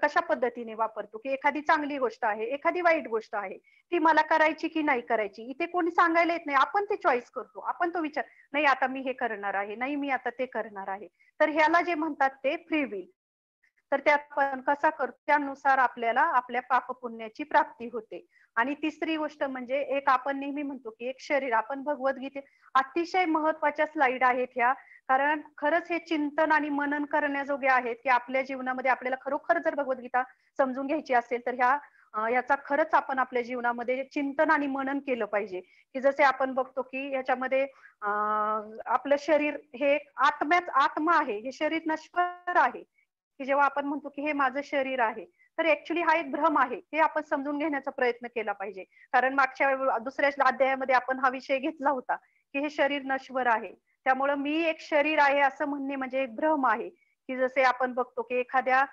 कशा पद्धतीने वापरतो. की एखादी चांगली गोष्ट आहे, एखादी वाईट गोष्ट आहे, ती मला करायची की नाही करायची इथे कोणी सांगायला येत नाही. आपण ते चॉईस करतो, आपण तो विचार, नाही आता मी हे करणार आहे, नाही मी आता ते करणार आहे. तर ह्याला जे म्हणतात ते फ्री विल. तर त्यात आपण कसा करतो त्यानुसार आपल्याला आपल्या पाप पुण्याची प्राप्ती होते. आणि तिसरी गोष्ट म्हणजे एक आपण नेहमी म्हणतो की एक शरीर, आपण भगवद्गीते अतिशय महत्वाच्या स्लाइड आहेत ह्या. कारण खरंच हे चिंतन आणि मनन करण्याजोगे आहेत की आपल्या जीवनामध्ये आपल्याला खरोखर जर भगवद्गीता समजून घ्यायची असेल तर याचा खरंच आपण आपल्या जीवनामध्ये चिंतन आणि मनन केलं पाहिजे. की जसे आपण बघतो की याच्यामध्ये आपलं शरीर हे आत्मा आहे, हे शरीर नश्वर आहे. की जेव्हा आपण म्हणतो की हे माझं शरीर आहे, तर ऍक्च्युली हा एक भ्रम आहे, हे आपण समजून घेण्याचा प्रयत्न केला पाहिजे. कारण मागच्या दुसऱ्या अध्यायामध्ये आपण हा विषय घेतला होता की हे शरीर नश्वर आहे. त्यामुळं मी एक शरीर आहे असं म्हणणे म्हणजे एक भ्रम आहे. की जसे आपण बघतो की एखाद्या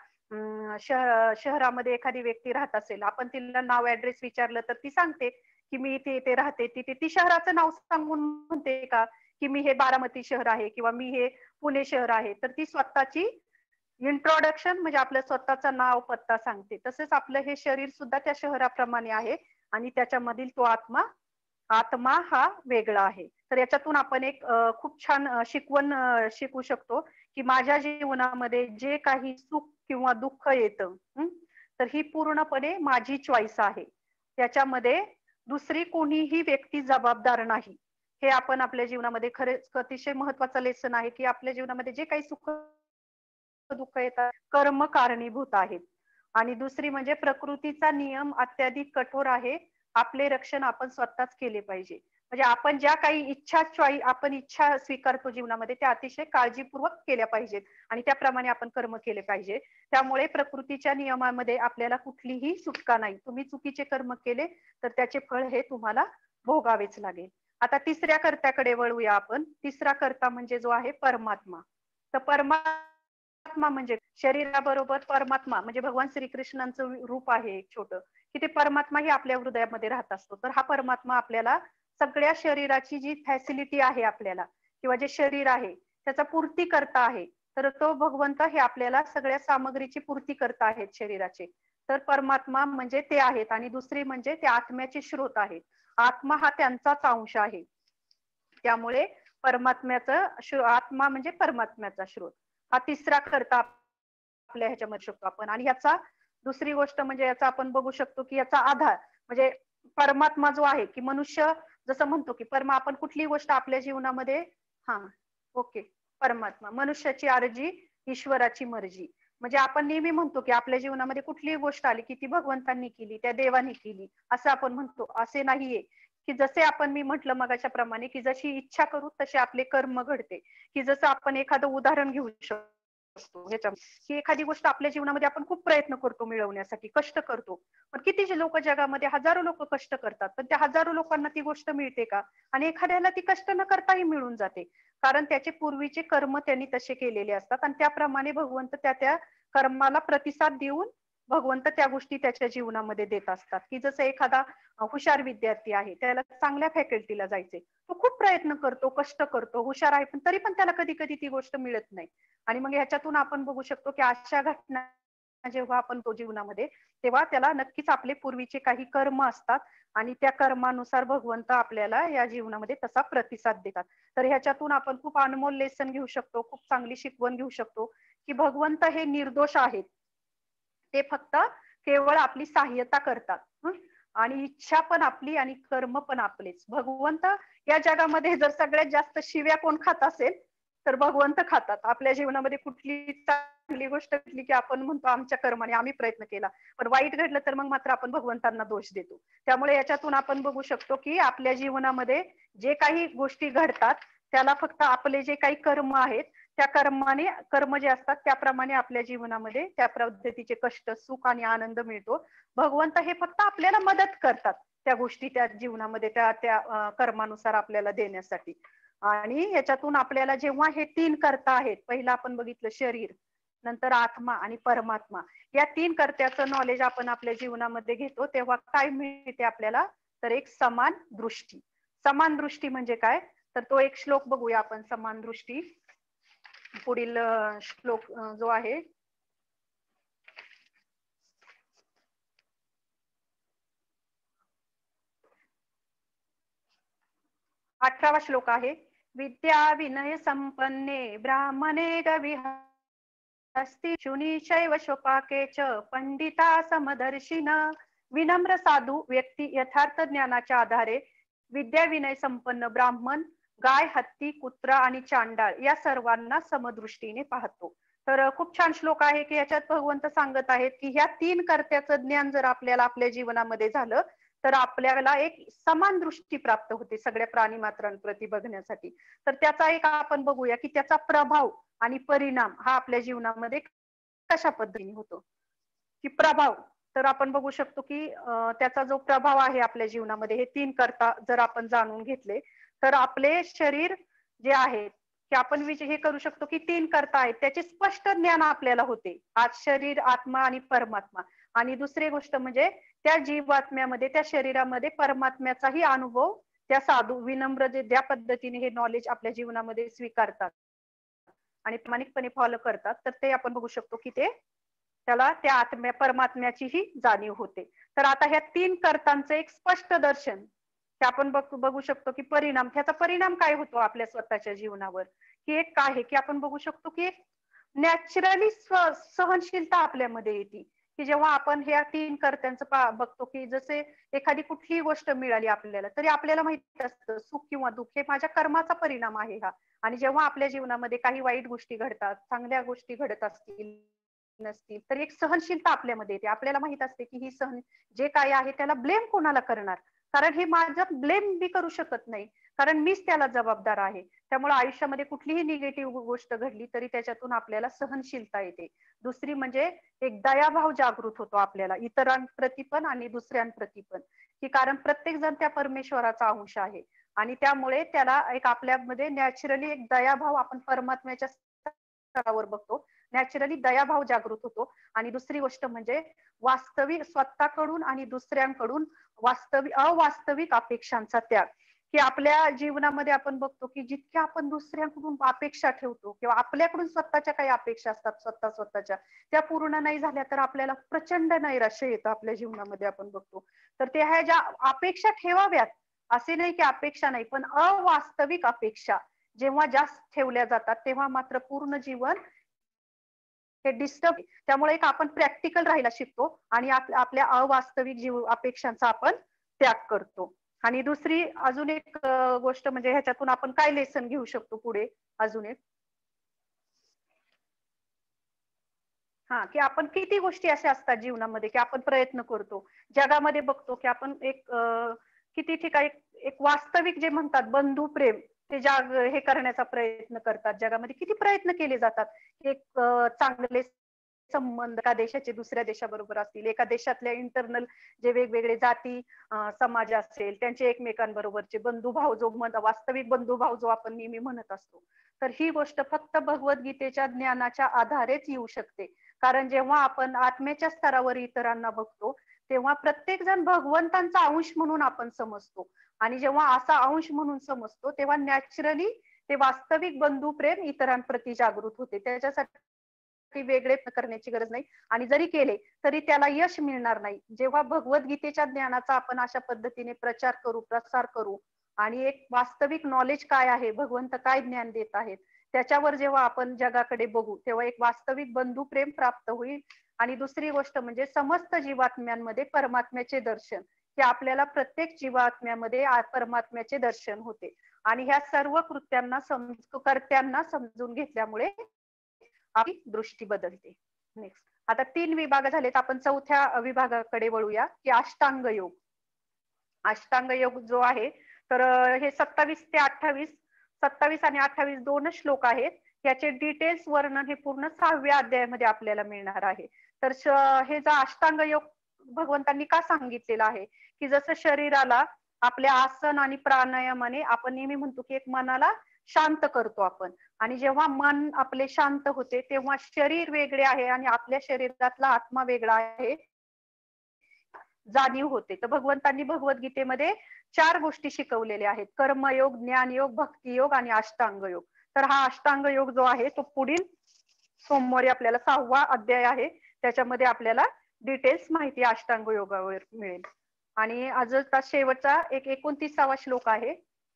शहरामध्ये एखादी व्यक्ती राहत असेल, आपण तिला नाव ऍड्रेस विचारलं तर ती सांगते की मी इथे इथे राहते. ती शहराचं नाव सांगून म्हणते का की मी हे बारामती शहर आहे किंवा मी हे पुणे शहर आहे. तर ती स्वतःची इंट्रोडक्शन म्हणजे आपलं स्वतःचं नाव पत्ता सांगते. तसंच आपलं हे शरीर सुद्धा त्या शहराप्रमाणे आहे आणि त्याच्यामधील तो आत्मा हा वेगळा आहे. तर याच्यातून आपण एक खूप छान शिकवण शिकू शकतो की माझ्या जीवनामध्ये जे काही सुख किंवा दुःख येतं, तर ही पूर्णपणे माझी चॉईस आहे. त्याच्यामध्ये दुसरी कोणीही व्यक्ती जबाबदार नाही. हे आपण आपल्या जीवनामध्ये खरेच अतिशय महत्वाचं लेसन आहे की आपल्या जीवनामध्ये जे काही सुख दुःख येतात कर्म कारणीभूत आहेत. आणि दुसरी म्हणजे प्रकृतीचा नियम अत्याधिक कठोर आहे. आपले रक्षण आपण स्वतःच केले पाहिजे. म्हणजे आपण ज्या काही आपण इच्छा स्वीकारतो जीवनामध्ये त्या अतिशय काळजीपूर्वक केल्या पाहिजेत आणि त्याप्रमाणे आपण कर्म केले पाहिजे. त्यामुळे प्रकृतीच्या नियमामध्ये आपल्याला कुठलीही सुटका नाही. तुम्ही चुकीचे कर्म केले तर त्याचे फळ हे तुम्हाला भोगावेच लागेल. आता तिसऱ्या कर्त्याकडे वळूया आपण. तिसरा कर्ता म्हणजे जो आहे परमात्मा. तर परमात्मा म्हणजे शरीराबरोबर परमात्मा म्हणजे भगवान श्रीकृष्णांचं रूप आहे एक छोटं, की ते परमात्माही आपल्या हृदयामध्ये राहत असतो. तर हा परमात्मा आपल्याला सगळ्या शरीराची जी फॅसिलिटी आहे आपल्याला किंवा जे शरीर आहे त्याचा पूर्ती करता आहे. तर तो भगवंत हे आपल्याला सगळ्या सामग्रीची पूर्ती करता आहेत शरीराचे. तर परमात्मा म्हणजे ते आहेत आणि दुसरी म्हणजे ते आत्म्याचे स्रोत आहेत. आत्मा हा त्यांचाच अंश आहे. त्यामुळे आत्मा म्हणजे परमात्म्याचा स्रोत. हा तिसरा कर्ता आपल्या ह्याच्यामध्ये शकतो आपण. आणि याचा दुसरी गोष्ट म्हणजे याचा आपण बघू शकतो की याचा आधार म्हणजे परमात्मा जो आहे की मनुष्य जसं म्हणतो की आपण कुठलीही गोष्ट आपल्या जीवनामध्ये हा ओके परमात्मा मनुष्याची अर्जी ईश्वराची मर्जी. म्हणजे आपण नेहमी म्हणतो की आपल्या जीवनामध्ये कुठलीही गोष्ट आली की ती भगवंतांनी केली, त्या देवाने केली असं आपण म्हणतो. असे नाहीये की जसे आपण मी म्हटलं मगाच्या प्रमाणे की जशी इच्छा करू तसे आपले कर्म घडते. की जसं आपण एखादं उदाहरण घेऊ शकतो ह्याच्या की एखादी गोष्ट आपल्या जीवनामध्ये आपण खूप प्रयत्न करतो मिळवण्यासाठी, कष्ट करतो. पण किती लोक जगामध्ये हजारो लोक कष्ट करतात, पण त्या हजारो लोकांना ती गोष्ट मिळते का? आणि एखाद्याला ती कष्ट न करताही मिळून जाते. कारण त्याचे पूर्वीचे कर्म त्यांनी तसे केलेले असतात आणि त्याप्रमाणे भगवंत त्या कर्माला प्रतिसाद देऊन भगवंत त्या गोष्टी त्याच्या जीवनामध्ये देत असतात. की जसं एखादा हुशार विद्यार्थी आहे, त्याला चांगल्या फॅकल्टीला जायचे, तो खूप प्रयत्न करतो, कष्ट करतो, हुशार आहे, पण तरी पण त्याला कधी कधी ती गोष्ट मिळत नाही. आणि मग ह्याच्यातून आपण बघू शकतो की अशा घटना जेव्हा आपण तो जीवनामध्ये तेव्हा त्याला नक्कीच आपले पूर्वीचे काही कर्म असतात आणि त्या कर्मानुसार भगवंत आपल्याला या जीवनामध्ये तसा प्रतिसाद देतात. तर ह्याच्यातून आपण खूप अनमोल लेसन घेऊ शकतो, खूप चांगली शिकवण घेऊ शकतो की भगवंत हे निर्दोष आहेत. ते फक्त केवळ आपली सहाय्यता करतात. आणि इच्छा पण आपली आणि कर्म पण आपलेच. भगवंत या जगामध्ये जर सगळ्यात जास्त शिव्या कोण खात असेल तर भगवंत खातात. आपल्या जीवनामध्ये कुठली चांगली गोष्ट घडली, की आपण म्हणतो आमच्या कर्माने आम्ही प्रयत्न केला. पण वाईट घडलं तर मग मात्र आपण भगवंतांना दोष देतो. त्यामुळे याच्यातून आपण बघू शकतो, की आपल्या जीवनामध्ये जे काही गोष्टी घडतात, त्याला फक्त आपले जे काही कर्म आहेत, त्या कर्माने कर्म जे असतात त्याप्रमाणे आपल्या जीवनामध्ये त्या पद्धतीचे कष्ट, सुख आणि आनंद मिळतो. भगवंत हे फक्त आपल्याला मदत करतात त्या गोष्टी त्या जीवनामध्ये त्या त्या कर्मानुसार आपल्याला देण्यासाठी. आणि याच्यातून आपल्याला जेव्हा हे तीन कर्ता आहेत, पहिला आपण बघितलं शरीर, नंतर आत्मा आणि परमात्मा, या तीन कर्त्याचं नॉलेज आपण आपल्या जीवनामध्ये घेतो, तेव्हा काय मिळते आपल्याला, तर एक समान दृष्टी. समान दृष्टी म्हणजे काय, तर तो एक श्लोक बघूया आपण. समान दृष्टी पुढील श्लोक जो आहे 18वा श्लोक आहे. विद्या विनय संपन्ने ब्राह्मणे अस्ति शुनीशैव शोपाके च पंडिता समदर्शिन. विनम्र साधू व्यक्ती यथार्थ ज्ञानाच्या आधारे विद्या विनय संपन्न ब्राह्मण, गाय, हत्ती, कुत्रा आणि चांडाळ या सर्वांना समदृष्टीने पाहतो. तर खूप छान श्लोक आहे, की याच्यात भगवंत सांगत आहेत, की ह्या तीन कर्त्याचं ज्ञान जर आपल्याला आपल्या जीवनामध्ये झालं तर आपल्याला एक समान दृष्टी प्राप्त होते सगळ्या प्राणी मात्रांप्रती बघण्यासाठी. तर त्याचा एक आपण बघूया, की त्याचा प्रभाव आणि परिणाम हा आपल्या जीवनामध्ये कशा पद्धतीने होतो. की प्रभाव, तर आपण बघू शकतो की त्याचा जो प्रभाव आहे आपल्या जीवनामध्ये, हे तीन करता जर आपण जाणून घेतले तर आपले शरीर जे आहे, की आपण हे करू शकतो की तीन करता आहेत त्याचे स्पष्ट ज्ञान आपल्याला होते. आज शरीर, आत्मा आणि परमात्मा. आणि दुसरी गोष्ट म्हणजे त्या जीवात्म्यामध्ये, त्या शरीरामध्ये परमात्म्याचाही अनुभव त्या साधू विनम्र जे ज्या पद्धतीने हे नॉलेज आपल्या जीवनामध्ये स्वीकारतात आणि प्रामाणिकपणे फॉलो करतात, तर ते आपण बघू शकतो की ते त्याला त्या आत्म्या परमात्म्याचीही जाणीव होते. तर आता ह्या तीन कर्तांचं एक स्पष्ट दर्शन हे आपण बघू शकतो की परिणाम, त्याचा परिणाम काय होतो आपल्या स्वतःच्या जीवनावर, की एक काय आहे की आपण बघू शकतो की एक नॅचरली सहनशीलता आपल्यामध्ये येते. की जेव्हा आपण ह्या तीन कर्त्यांचं बघतो, की जसे एखादी कुठलीही गोष्ट मिळाली आपल्याला, तरी आपल्याला माहित असतं सुख किंवा दुःख हे माझ्या कर्माचा परिणाम आहे हा. आणि जेव्हा आपल्या जीवनामध्ये काही वाईट गोष्टी घडतात, चांगल्या गोष्टी घडत असतील नसतील, तर एक सहनशीलता आपल्यामध्ये येते. आपल्याला माहित असते की ही सहन जे काय आहे त्याला ब्लेम कोणाला करणार, कारण हे माझं ब्लेम मी करू शकत नाही, कारण मीच त्याला जबाबदार आहे. त्यामुळे आयुष्यामध्ये कुठलीही निगेटिव्ह गोष्ट घडली तरी त्याच्यातून आपल्याला सहनशीलता येते. दुसरी म्हणजे एक दयाभाव जागृत होतो आपल्याला इतरांप्रती पण आणि दुसऱ्यांप्रती पण, की कारण प्रत्येक जण त्या परमेश्वराचा अंश आहे. आणि त्यामुळे त्याला एक आपल्यामध्ये नॅचरली एक दयाभाव आपण परमात्म्याच्या स्तरावर बघतो, नॅचरली दयाभाव जागृत होतो. आणि दुसरी गोष्ट म्हणजे वास्तविक स्वतःकडून आणि दुसऱ्यांकडून अवास्तविक अपेक्षांचा त्याग. की आपल्या जीवनामध्ये आपण बघतो की जितक्या आपण दुसऱ्यांकडून अपेक्षा ठेवतो किंवा आपल्याकडून स्वतःच्या काही अपेक्षा असतात स्वतःच्या, त्या पूर्ण नाही झाल्या तर आपल्याला प्रचंड नैराश्य येतं आपल्या जीवनामध्ये आपण बघतो. तर ते ह्या ज्या अपेक्षा ठेवाव्यात, असे नाही की अपेक्षा नाही, पण अवास्तविक अपेक्षा जेव्हा जास्त ठेवल्या जातात तेव्हा मात्र पूर्ण जीवन हे डिस्टर्ब. त्यामुळे एक आपण प्रॅक्टिकल राहायला शिकतो आणि आपल्या अवास्तविक जीव अपेक्षांचा आपण त्याग करतो. आणि दुसरी अजून एक गोष्ट म्हणजे ह्याच्यातून आपण काय लेसन घेऊ शकतो पुढे अजून एक, हा, की आपण किती गोष्टी अशा असतात जीवनामध्ये की आपण प्रयत्न करतो, जगामध्ये बघतो की आपण एक किती ठिकाणी एक वास्तविक जे म्हणतात बंधू प्रेम, ते जग हे करण्याचा प्रयत्न करतात. जगामध्ये किती प्रयत्न केले जातात, एक चांगले संबंध एका देशाचे दुसऱ्या देशाबरोबर असतील, एका देशातल्या इंटरनल जे वेगवेगळे जाती समाज असेल त्यांचे एकमेकांबरोबरचे बंधुभाव, जो वास्तविक बंधुभाव जो आपण नेहमी म्हणत असतो, तर ही गोष्ट फक्त भगवद्गीतेच्या ज्ञानाच्या आधारेच येऊ शकते. कारण जेव्हा आपण आत्मेच्या स्तरावर इतरांना बघतो तेव्हा प्रत्येक जण भगवंतांचा अंश म्हणून आपण समजतो. आणि जेव्हा असा अंश म्हणून समजतो तेव्हा नॅचरली ते वास्तविक बंधू प्रेम इतरांप्रती जागृत होते. त्याच्यासाठी वेगळे करण्याची गरज नाही, आणि जरी केले तरी त्याला यश मिळणार नाही. जेव्हा भगवद्गीतेच्या ज्ञानाचा आपण अशा पद्धतीने प्रचार करू, प्रसार करू आणि एक वास्तविक नॉलेज काय आहे, भगवंत काय ज्ञान देत आहेत, त्याच्यावर जेव्हा आपण जगाकडे बघू तेव्हा एक वास्तविक बंधू प्रेम प्राप्त होईल. आणि दुसरी गोष्ट म्हणजे समस्त जीवात्म्यांमध्ये परमात्म्याचे दर्शन, की आपल्याला प्रत्येक जीवात्म्यामध्ये परमात्म्याचे दर्शन होते. आणि ह्या सर्व कृत्यांना कर्त्यांना समजून घेतल्यामुळे आपली दृष्टी बदलते. नेक्स्ट, आता 3 विभाग झालेत, आपण चौथ्या विभागाकडे वळूया की अष्टांग योग. अष्टांग योग जो आहे तर हे 27 ते 28, 27 आणि 28 दोनच श्लोक आहेत. याचे डिटेल्स वर्णन हे पूर्ण 6व्या अध्यायामध्ये आपल्याला मिळणार आहे. तर हे जो अष्टांग योग भगवंतांनी का सांगितलेला आहे की जसं शरीराला आपल्या आसन आणि प्राणायामाने आपण नेहमी म्हणतो की एक मनाला शांत करतो आपण, आणि जेव्हा मन आपले शांत होते तेव्हा शरीर वेगळे आहे आणि आपल्या शरीरातला आत्मा वेगळा आहे जाणीव होते. तर भगवंतांनी भगवद्गीतेमध्ये 4 गोष्टी शिकवलेल्या आहेत: कर्मयोग, ज्ञानयोग, भक्तियोग आणि अष्टांग योग. तर हा अष्टांग योग जो आहे तो पुढील सोमवारी आपल्याला 6वा अध्याय आहे, त्याच्यामध्ये आपल्याला डिटेल्स माहिती अष्टांग योगावर मिळेल. आणि आजचा शेवटचा 29वा श्लोक आहे,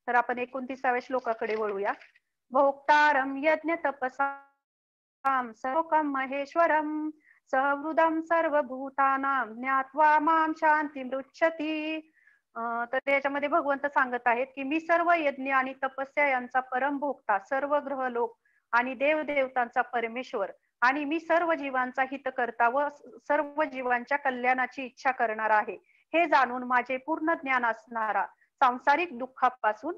तर आपण 29व्या श्लोकाकडे वळूया. भोक्तारं यज्ञ तपसां सर्वोकं महेश्वरं सहृदं सर्वभूतानां ज्ञात्वा मां शांतिमृच्छति. तर त्याच्यामध्ये भगवंत सांगत आहेत की मी सर्व यज्ञ आणि तपस्या यांचा परमभोक्ता, सर्व ग्रहलोक आणि देवदेवतांचा परमेश्वर, आणि मी सर्व जीवांचा हित करता व सर्व जीवांच्या कल्याणाची इच्छा करणार आहे, हे जाणून माझे पूर्ण ज्ञान असणारा सांसारिक दुःखापासून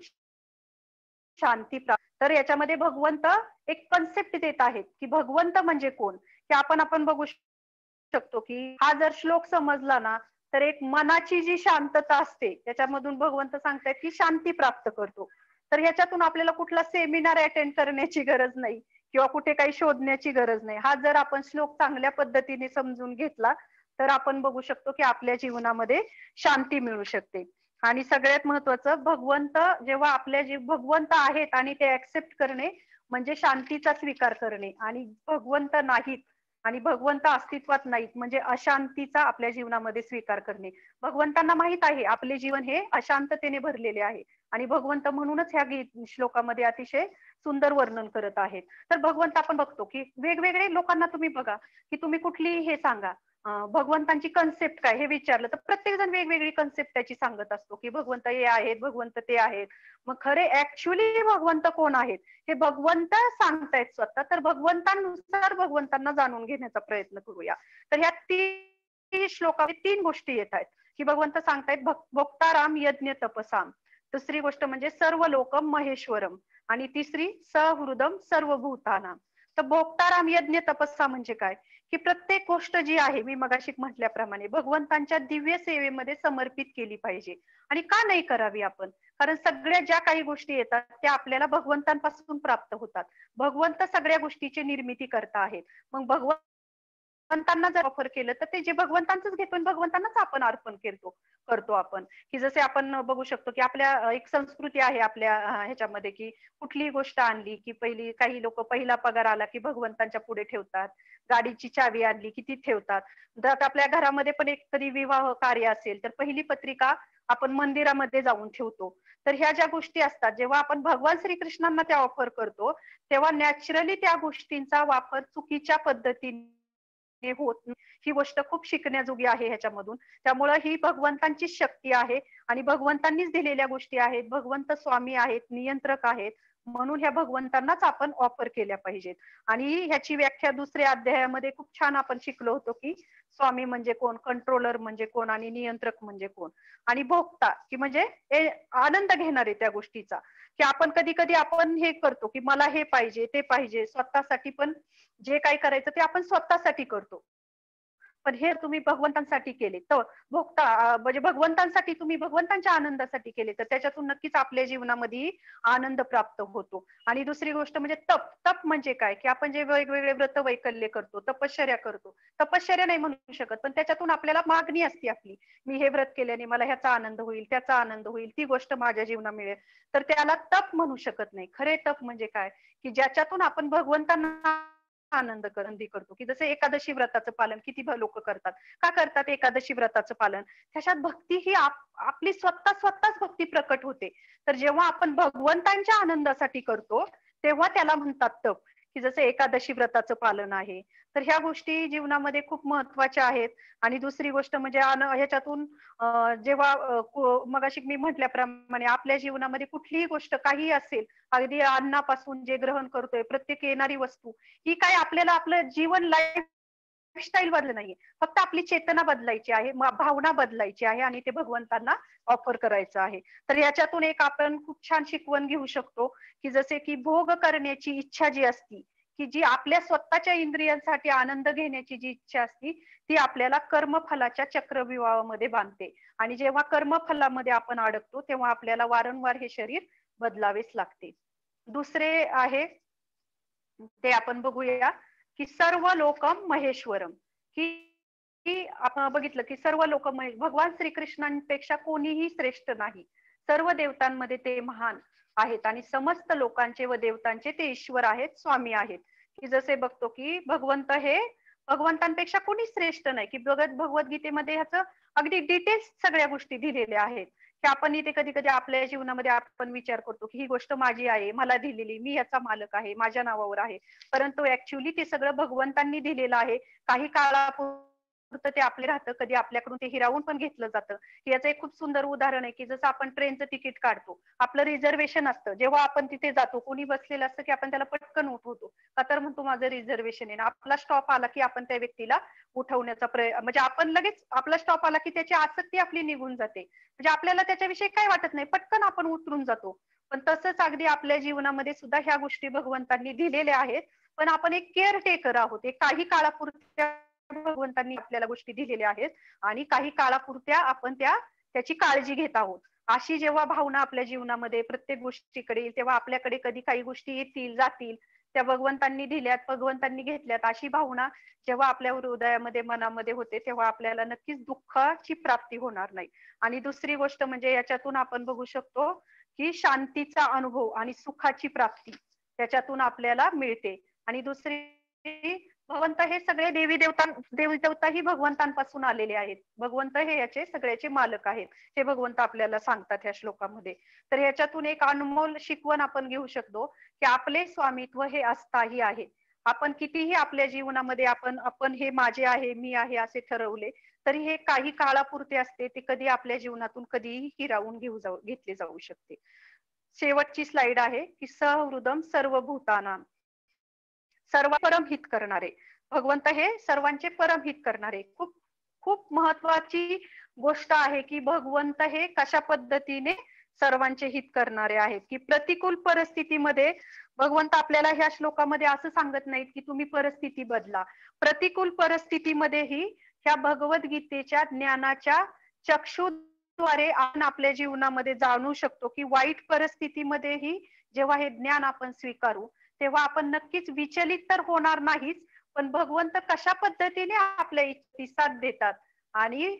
शांती प्राप्त. तर याच्यामध्ये भगवंत एक कन्सेप्ट देत आहेत की भगवंत म्हणजे कोण, की आपण बघू शकतो की हा जर श्लोक समजला ना तर एक मनाची जी शांतता असते त्याच्यामधून भगवंत सांगतायत की शांती प्राप्त करतो. तर ह्याच्यातून आपल्याला कुठला सेमिनार अटेंड करण्याची गरज नाही किंवा कुठे काही शोधण्याची गरज नाही. हा जर आपण श्लोक चांगल्या पद्धतीने समजून घेतला तर आपण बघू शकतो की आपल्या जीवनामध्ये शांती मिळू शकते. आणि सगळ्यात महत्वाचं, भगवंत जेव्हा आपल्या भगवंत आहेत आणि ते ऍक्सेप्ट करणे म्हणजे शांतीचा स्वीकार करणे, आणि भगवंत नाहीत आणि भगवंत अस्तित्वात नाहीत म्हणजे अशांतीचा आपल्या जीवनामध्ये स्वीकार करणे. भगवंतांना माहित आहे आपले जीवन हे अशांततेने भरलेले आहे आणि भगवंत म्हणूनच ह्या श्लोकामध्ये अतिशय सुंदर वर्णन करत आहेत. तर भगवंत आपण बघतो की वेगवेगळे लोकांना तुम्ही बघा की तुम्ही कुठलीही हे सांगा भगवंतांची कन्सेप्ट काय हे विचारलं तर प्रत्येक जण वेगवेगळी कन्सेप्ट त्याची सांगत असतो की भगवंत हे आहेत, भगवंत ते आहेत. मग खरे ऍक्च्युली भगवंत कोण आहेत हे भगवंत सांगतायत स्वतः. तर भगवंतांनुसार भगवंतांना जाणून घेण्याचा प्रयत्न करूया. तर ह्या 3 श्लोकामध्ये 3 गोष्टी येत आहेत की भगवंत सांगतायत भोक्ताराम यज्ञ तपसाम, दुसरी गोष्ट म्हणजे सर्व लोकम महेश्वरम, आणि तिसरी सहृदम सर्वभूतानाम. तर भोक्ताराम यज्ञ तपस्सा म्हणजे काय की प्रत्येक गोष्ट जी आहे मी मगाशी म्हटल्याप्रमाणे भगवंतांच्या दिव्य सेवेमध्ये समर्पित केली पाहिजे. आणि का नाही करावी आपण, कारण सगळ्या ज्या काही गोष्टी येतात त्या आपल्याला भगवंतांपासून प्राप्त होतात. भगवंत सगळ्या गोष्टीची निर्मिती करता आहेत. मग भगवंतांना जर ऑफर केलं तर ते जे भगवंतांचंच घेतो आणि भगवंतांनाच आपण अर्पण करतो आपण. की जसे आपण बघू शकतो की आपल्या एक संस्कृती आहे आपल्या ह्याच्यामध्ये की कुठलीही गोष्ट आणली की काही लोक पहिला पगार आला की भगवंतांच्या पुढे ठेवतात, गाडीची चावी आणली की ती ठेवतात. तर आपल्या घरामध्ये पण एक कधी विवाह कार्य असेल तर पहिली पत्रिका आपण मंदिरामध्ये जाऊन ठेवतो. तर ह्या ज्या गोष्टी असतात जेव्हा आपण भगवान श्रीकृष्णांना त्या ऑफर करतो तेव्हा नॅचरली त्या गोष्टींचा वापर चुकीच्या पद्धतीने होत नाही. ही गोष्ट खूप शिकण्याजोगी आहे ह्याच्यामधून. त्यामुळे ही भगवंतांची शक्ती आहे आणि भगवंतांनीच दिलेल्या गोष्टी आहेत. भगवंत स्वामी आहेत, नियंत्रक आहेत, म्हणून ह्या भगवंतांनाच आपण ऑफर केल्या पाहिजेत. आणि ह्याची व्याख्या दुसऱ्या अध्यायामध्ये खूप छान आपण शिकलो होतो की स्वामी म्हणजे कोण, कंट्रोलर म्हणजे कोण आणि नियंत्रक म्हणजे कोण, आणि भोक्ता की म्हणजे आनंद घेणारे त्या गोष्टीचा. की आपण कधी कधी आपण हे करतो की मला हे पाहिजे ते पाहिजे स्वतःसाठी, पण जे काही करायचं ते आपण स्वतःसाठी करतो. पण हे तुम्ही भगवंतांसाठी केले तर भोगता म्हणजे भगवंतांसाठी तुम्ही भगवंतांच्या आनंदासाठी केले तर त्याच्यातून नक्कीच आपल्या जीवनामध्ये आनंद प्राप्त होतो. आणि दुसरी गोष्ट म्हणजे तप. तप म्हणजे काय की आपण जे वेगवेगळे व्रत वैकल्य करतो, तपश्चर्या करतो. तपश्चर्या नाही म्हणू शकत पण त्याच्यातून आपल्याला मागणी असते आपली, मी हे व्रत केल्याने मला ह्याचा आनंद होईल, त्याचा आनंद होईल, ती गोष्ट माझ्या जीवनात मिळेल, तर त्याला तप म्हणू शकत नाही. खरे तप म्हणजे काय की ज्याच्यातून आपण भगवंतांना आनंद करतो. की जसे एकादशी व्रताचं पालन किती लोक करतात, का करतात एकादशी व्रताचं पालन, त्याच्यात भक्ती ही आपली स्वतःच भक्ती प्रकट होते. तर जेव्हा आपण भगवंतांच्या आनंदासाठी करतो तेव्हा त्याला म्हणतात तप. की जसं एकादशी व्रताचं पालन आहे. तर ह्या गोष्टी जीवनामध्ये खूप महत्त्वाच्या आहेत. आणि दुसरी गोष्ट म्हणजे ह्याच्यातून जेव्हा मगाशी मी म्हटल्याप्रमाणे आपल्या जीवनामध्ये कुठलीही गोष्ट काहीही असेल, अगदी अन्नापासून जे ग्रहण करतोय, प्रत्येक येणारी वस्तू ही काय आपल्याला आपलं जीवन लाईफस्टाईल बदल नाहीये. फक्त आपली चेतना बदलायची आहे, भावना बदलायची आहे आणि ते भगवंतांना ऑफर करायचं आहे. तर याच्यातून एक आपण खूप छान शिकवण घेऊ शकतो, की जसे की भोग करण्याची इच्छा जी असती, की जी आपल्या स्वतःच्या इंद्रियांसाठी आनंद घेण्याची जी इच्छा असती, ती आपल्याला कर्मफलाच्या चक्रव्यूहामध्ये बांधते. आणि जेव्हा कर्मफलामध्ये आपण अडकतो, तेव्हा आपल्याला वारंवार हे शरीर बदलावेच लागते. दुसरे आहे ते आपण बघूया, की सर्व लोकम महेश्वरम, की की आपण बघितलं की सर्व लोक भगवान श्रीकृष्णांपेक्षा कोणीही श्रेष्ठ नाही. सर्व देवतांमध्ये ते महान आहेत आणि समस्त लोकांचे व देवतांचे ते ईश्वर आहेत, स्वामी आहेत. की जसे बघतो की भगवंत हे भगवंतांपेक्षा कोणी श्रेष्ठ नाही, की भगवद्गीतेमध्ये ह्याचं अगदी डिटेल्स सगळ्या गोष्टी दिलेल्या आहेत. की आपण इथे कधी कधी आपल्या जीवनामध्ये आपण विचार करतो की ही गोष्ट माझी आहे, मला दिलेली, मी याचा मालक आहे, माझ्या नावावर आहे. परंतु ऍक्च्युली ते सगळं भगवंतांनी दिलेलं आहे. काही काळापुरतं ते आपले राहतं, कधी आपल्याकडून ते हिरावून पण घेतलं जातं. याचं एक खूप सुंदर उदाहरण आहे की जसं आपण ट्रेनचं तिकीट काढतो, आपलं रिझर्वेशन असतं, जेव्हा आपण तिथे जातो कोणी बसलेलं असतं की आपण त्याला पटकन उठवतो, का तर म्हणतो माझं रिझर्वेशन आहे. आपला स्टॉप आला की आपण त्या व्यक्तीला उठवण्याचा प्रयत्न, म्हणजे आपण लगेच आपला स्टॉप आला की त्याची आसक्ती आपली निघून जाते, म्हणजे आपल्याला त्याच्याविषयी काय वाटत नाही, पटकन आपण उतरून जातो. पण तसंच अगदी आपल्या जीवनामध्ये सुद्धा ह्या गोष्टी भगवंतांनी दिलेल्या आहेत. पण आपण एक केअर टेकर आहोत. एक काही काळापुरत्या भगवंतांनी आपल्याला गोष्टी दिलेल्या आहेत आणि काही काळापुरत्या आपण त्याची काळजी घेत आहोत. अशी जेव्हा भावना आपल्या जीवनामध्ये प्रत्येक गोष्टीकडे येईल, तेव्हा आपल्याकडे कधी काही गोष्टी येतील, जातील, त्या भगवंतांनी दिल्यात, भगवंतांनी घेतल्यात, अशी भावना जेव्हा आपल्या हृदयामध्ये, मनामध्ये होते, तेव्हा आपल्याला नक्कीच दुःखाची प्राप्ती होणार नाही. आणि दुसरी गोष्ट म्हणजे याच्यातून आपण बघू शकतो, की शांतीचा अनुभव आणि सुखाची प्राप्ती त्याच्यातून आपल्याला मिळते. आणि दुसरी, भगवंत हे सगळे देवी देवता ही भगवंतांपासून आलेले आहेत. भगवंत हे याचे सगळ्याचे मालक आहेत. हे भगवंत आपल्याला सांगतात ह्या श्लोकामध्ये. तर याच्यातून एक अनमोल शिकवण आपण घेऊ शकतो, की आपले स्वामित्व हे अस्थायी आहे. आपण कितीही आपल्या जीवनामध्ये आपण आपण हे माझे आहे, मी आहे असे ठरवले, तरी हे काही काळापुरते असते. ते कधी आपल्या जीवनातून कधीही हिरावून घेतले जाऊ शकते. शेवटची स्लाइड आहे, की सहृदम सर्व भूतानां, सर्व परमहित करणारे. भगवंत हे सर्वांचे परमहित करणारे. खूप खूप महत्वाची गोष्ट आहे, की भगवंत हे कशा पद्धतीने सर्वांचे हित करणारे आहेत, की प्रतिकूल परिस्थितीमध्ये भगवंत आपल्याला ह्या श्लोकामध्ये असं सांगत नाहीत, की तुम्ही परिस्थिती बदला. प्रतिकूल परिस्थितीमध्येही ह्या भगवद्गीतेच्या ज्ञानाच्या चक्षुद्वारे आपण आपल्या जीवनामध्ये जाणू शकतो, की वाईट परिस्थितीमध्येही जेव्हा हे ज्ञान आपण स्वीकारू, तेव्हा आपण नक्कीच विचलित तर होणार नाहीच, पण भगवंत कशा पद्धतीने आपल्या प्रतिसाद देतात आणि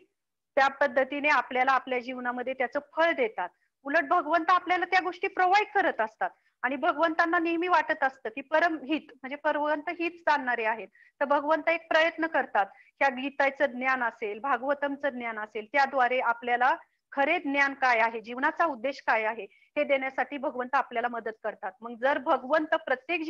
त्या पद्धतीने आपल्याला आपल्या जीवनामध्ये त्याचं फळ देतात. उलट भगवंत आपल्याला त्या गोष्टी प्रोव्हाइड करत असतात आणि भगवंतांना नेहमी वाटत असतं की परमहित म्हणजे भगवंत हित जाणणारे आहेत. तर भगवंत एक प्रयत्न करतात, ह्या गीताचं ज्ञान असेल, भागवतमचं ज्ञान असेल, त्याद्वारे आपल्याला खरे ज्ञान काय आहे, जीवनाचा उद्देश काय आहे, हे देण्यासाठी भगवंत आपल्याला मदत करतात. मग जर भगवंत प्रत्येक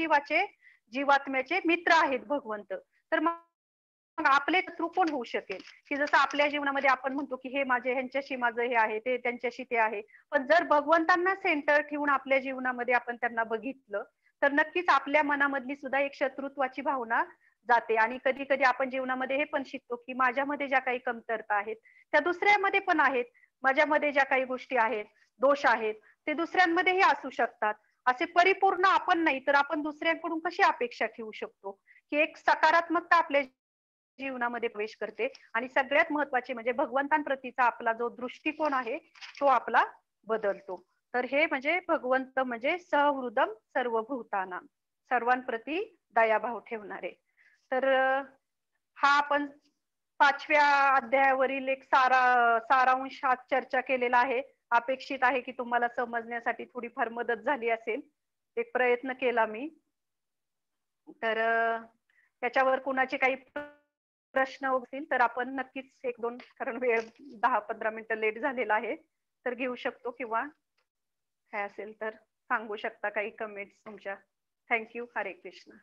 जीवात्म्याचे मित्र आहेत भगवंत, तर मग आपले शत्रू कोण होऊ शकेल? की जसं आपल्या जीवनामध्ये आपण म्हणतो की हे माझे, ह्यांच्याशी माझं हे आहे, ते त्यांच्याशी ते आहे. पण जर भगवंतांना सेंटर ठेवून आपल्या जीवनामध्ये आपण त्यांना बघितलं, तर नक्कीच आपल्या मनामधली सुद्धा एक शत्रुत्वाची भावना जाते. आणि कधी कधी आपण जीवनामध्ये हे पण शिकतो की माझ्यामध्ये ज्या काही कमतरता आहेत, त्या दुसऱ्यामध्ये पण आहेत. माझ्यामध्ये ज्या काही गोष्टी आहेत, दोष आहेत, ते दुसऱ्यांमध्येही असू शकतात. असे परिपूर्ण आपण नाही, तर आपण दुसऱ्यांकडून कशी अपेक्षा ठेवू शकतो? की एक सकारात्मकता आपल्या जीवनामध्ये प्रवेश करते. आणि सगळ्यात महत्वाचे म्हणजे भगवंतांप्रतीचा आपला जो दृष्टिकोन आहे, तो आपला बदलतो. तर हे म्हणजे भगवंत म्हणजे सहृदम सर्व भूतानां, सर्वांप्रती दयाभाव ठेवणारे. तर हा आपण 5व्या अध्यायावरील एक सारांश आज चर्चा केलेला आहे. अपेक्षित आहे की तुम्हाला समजण्यासाठी थोडीफार मदत झाली असेल. एक प्रयत्न केला मी. तर त्याच्यावर कुणाचे काही प्रश्न असतील तर आपण नक्कीच 1-2, कारण वेळ 10-15 मिनिटं लेट झालेला आहे, तर घेऊ शकतो, किंवा काय असेल तर सांगू शकता काही कमेंट्स तुमच्या. थँक्यू. हरे कृष्ण.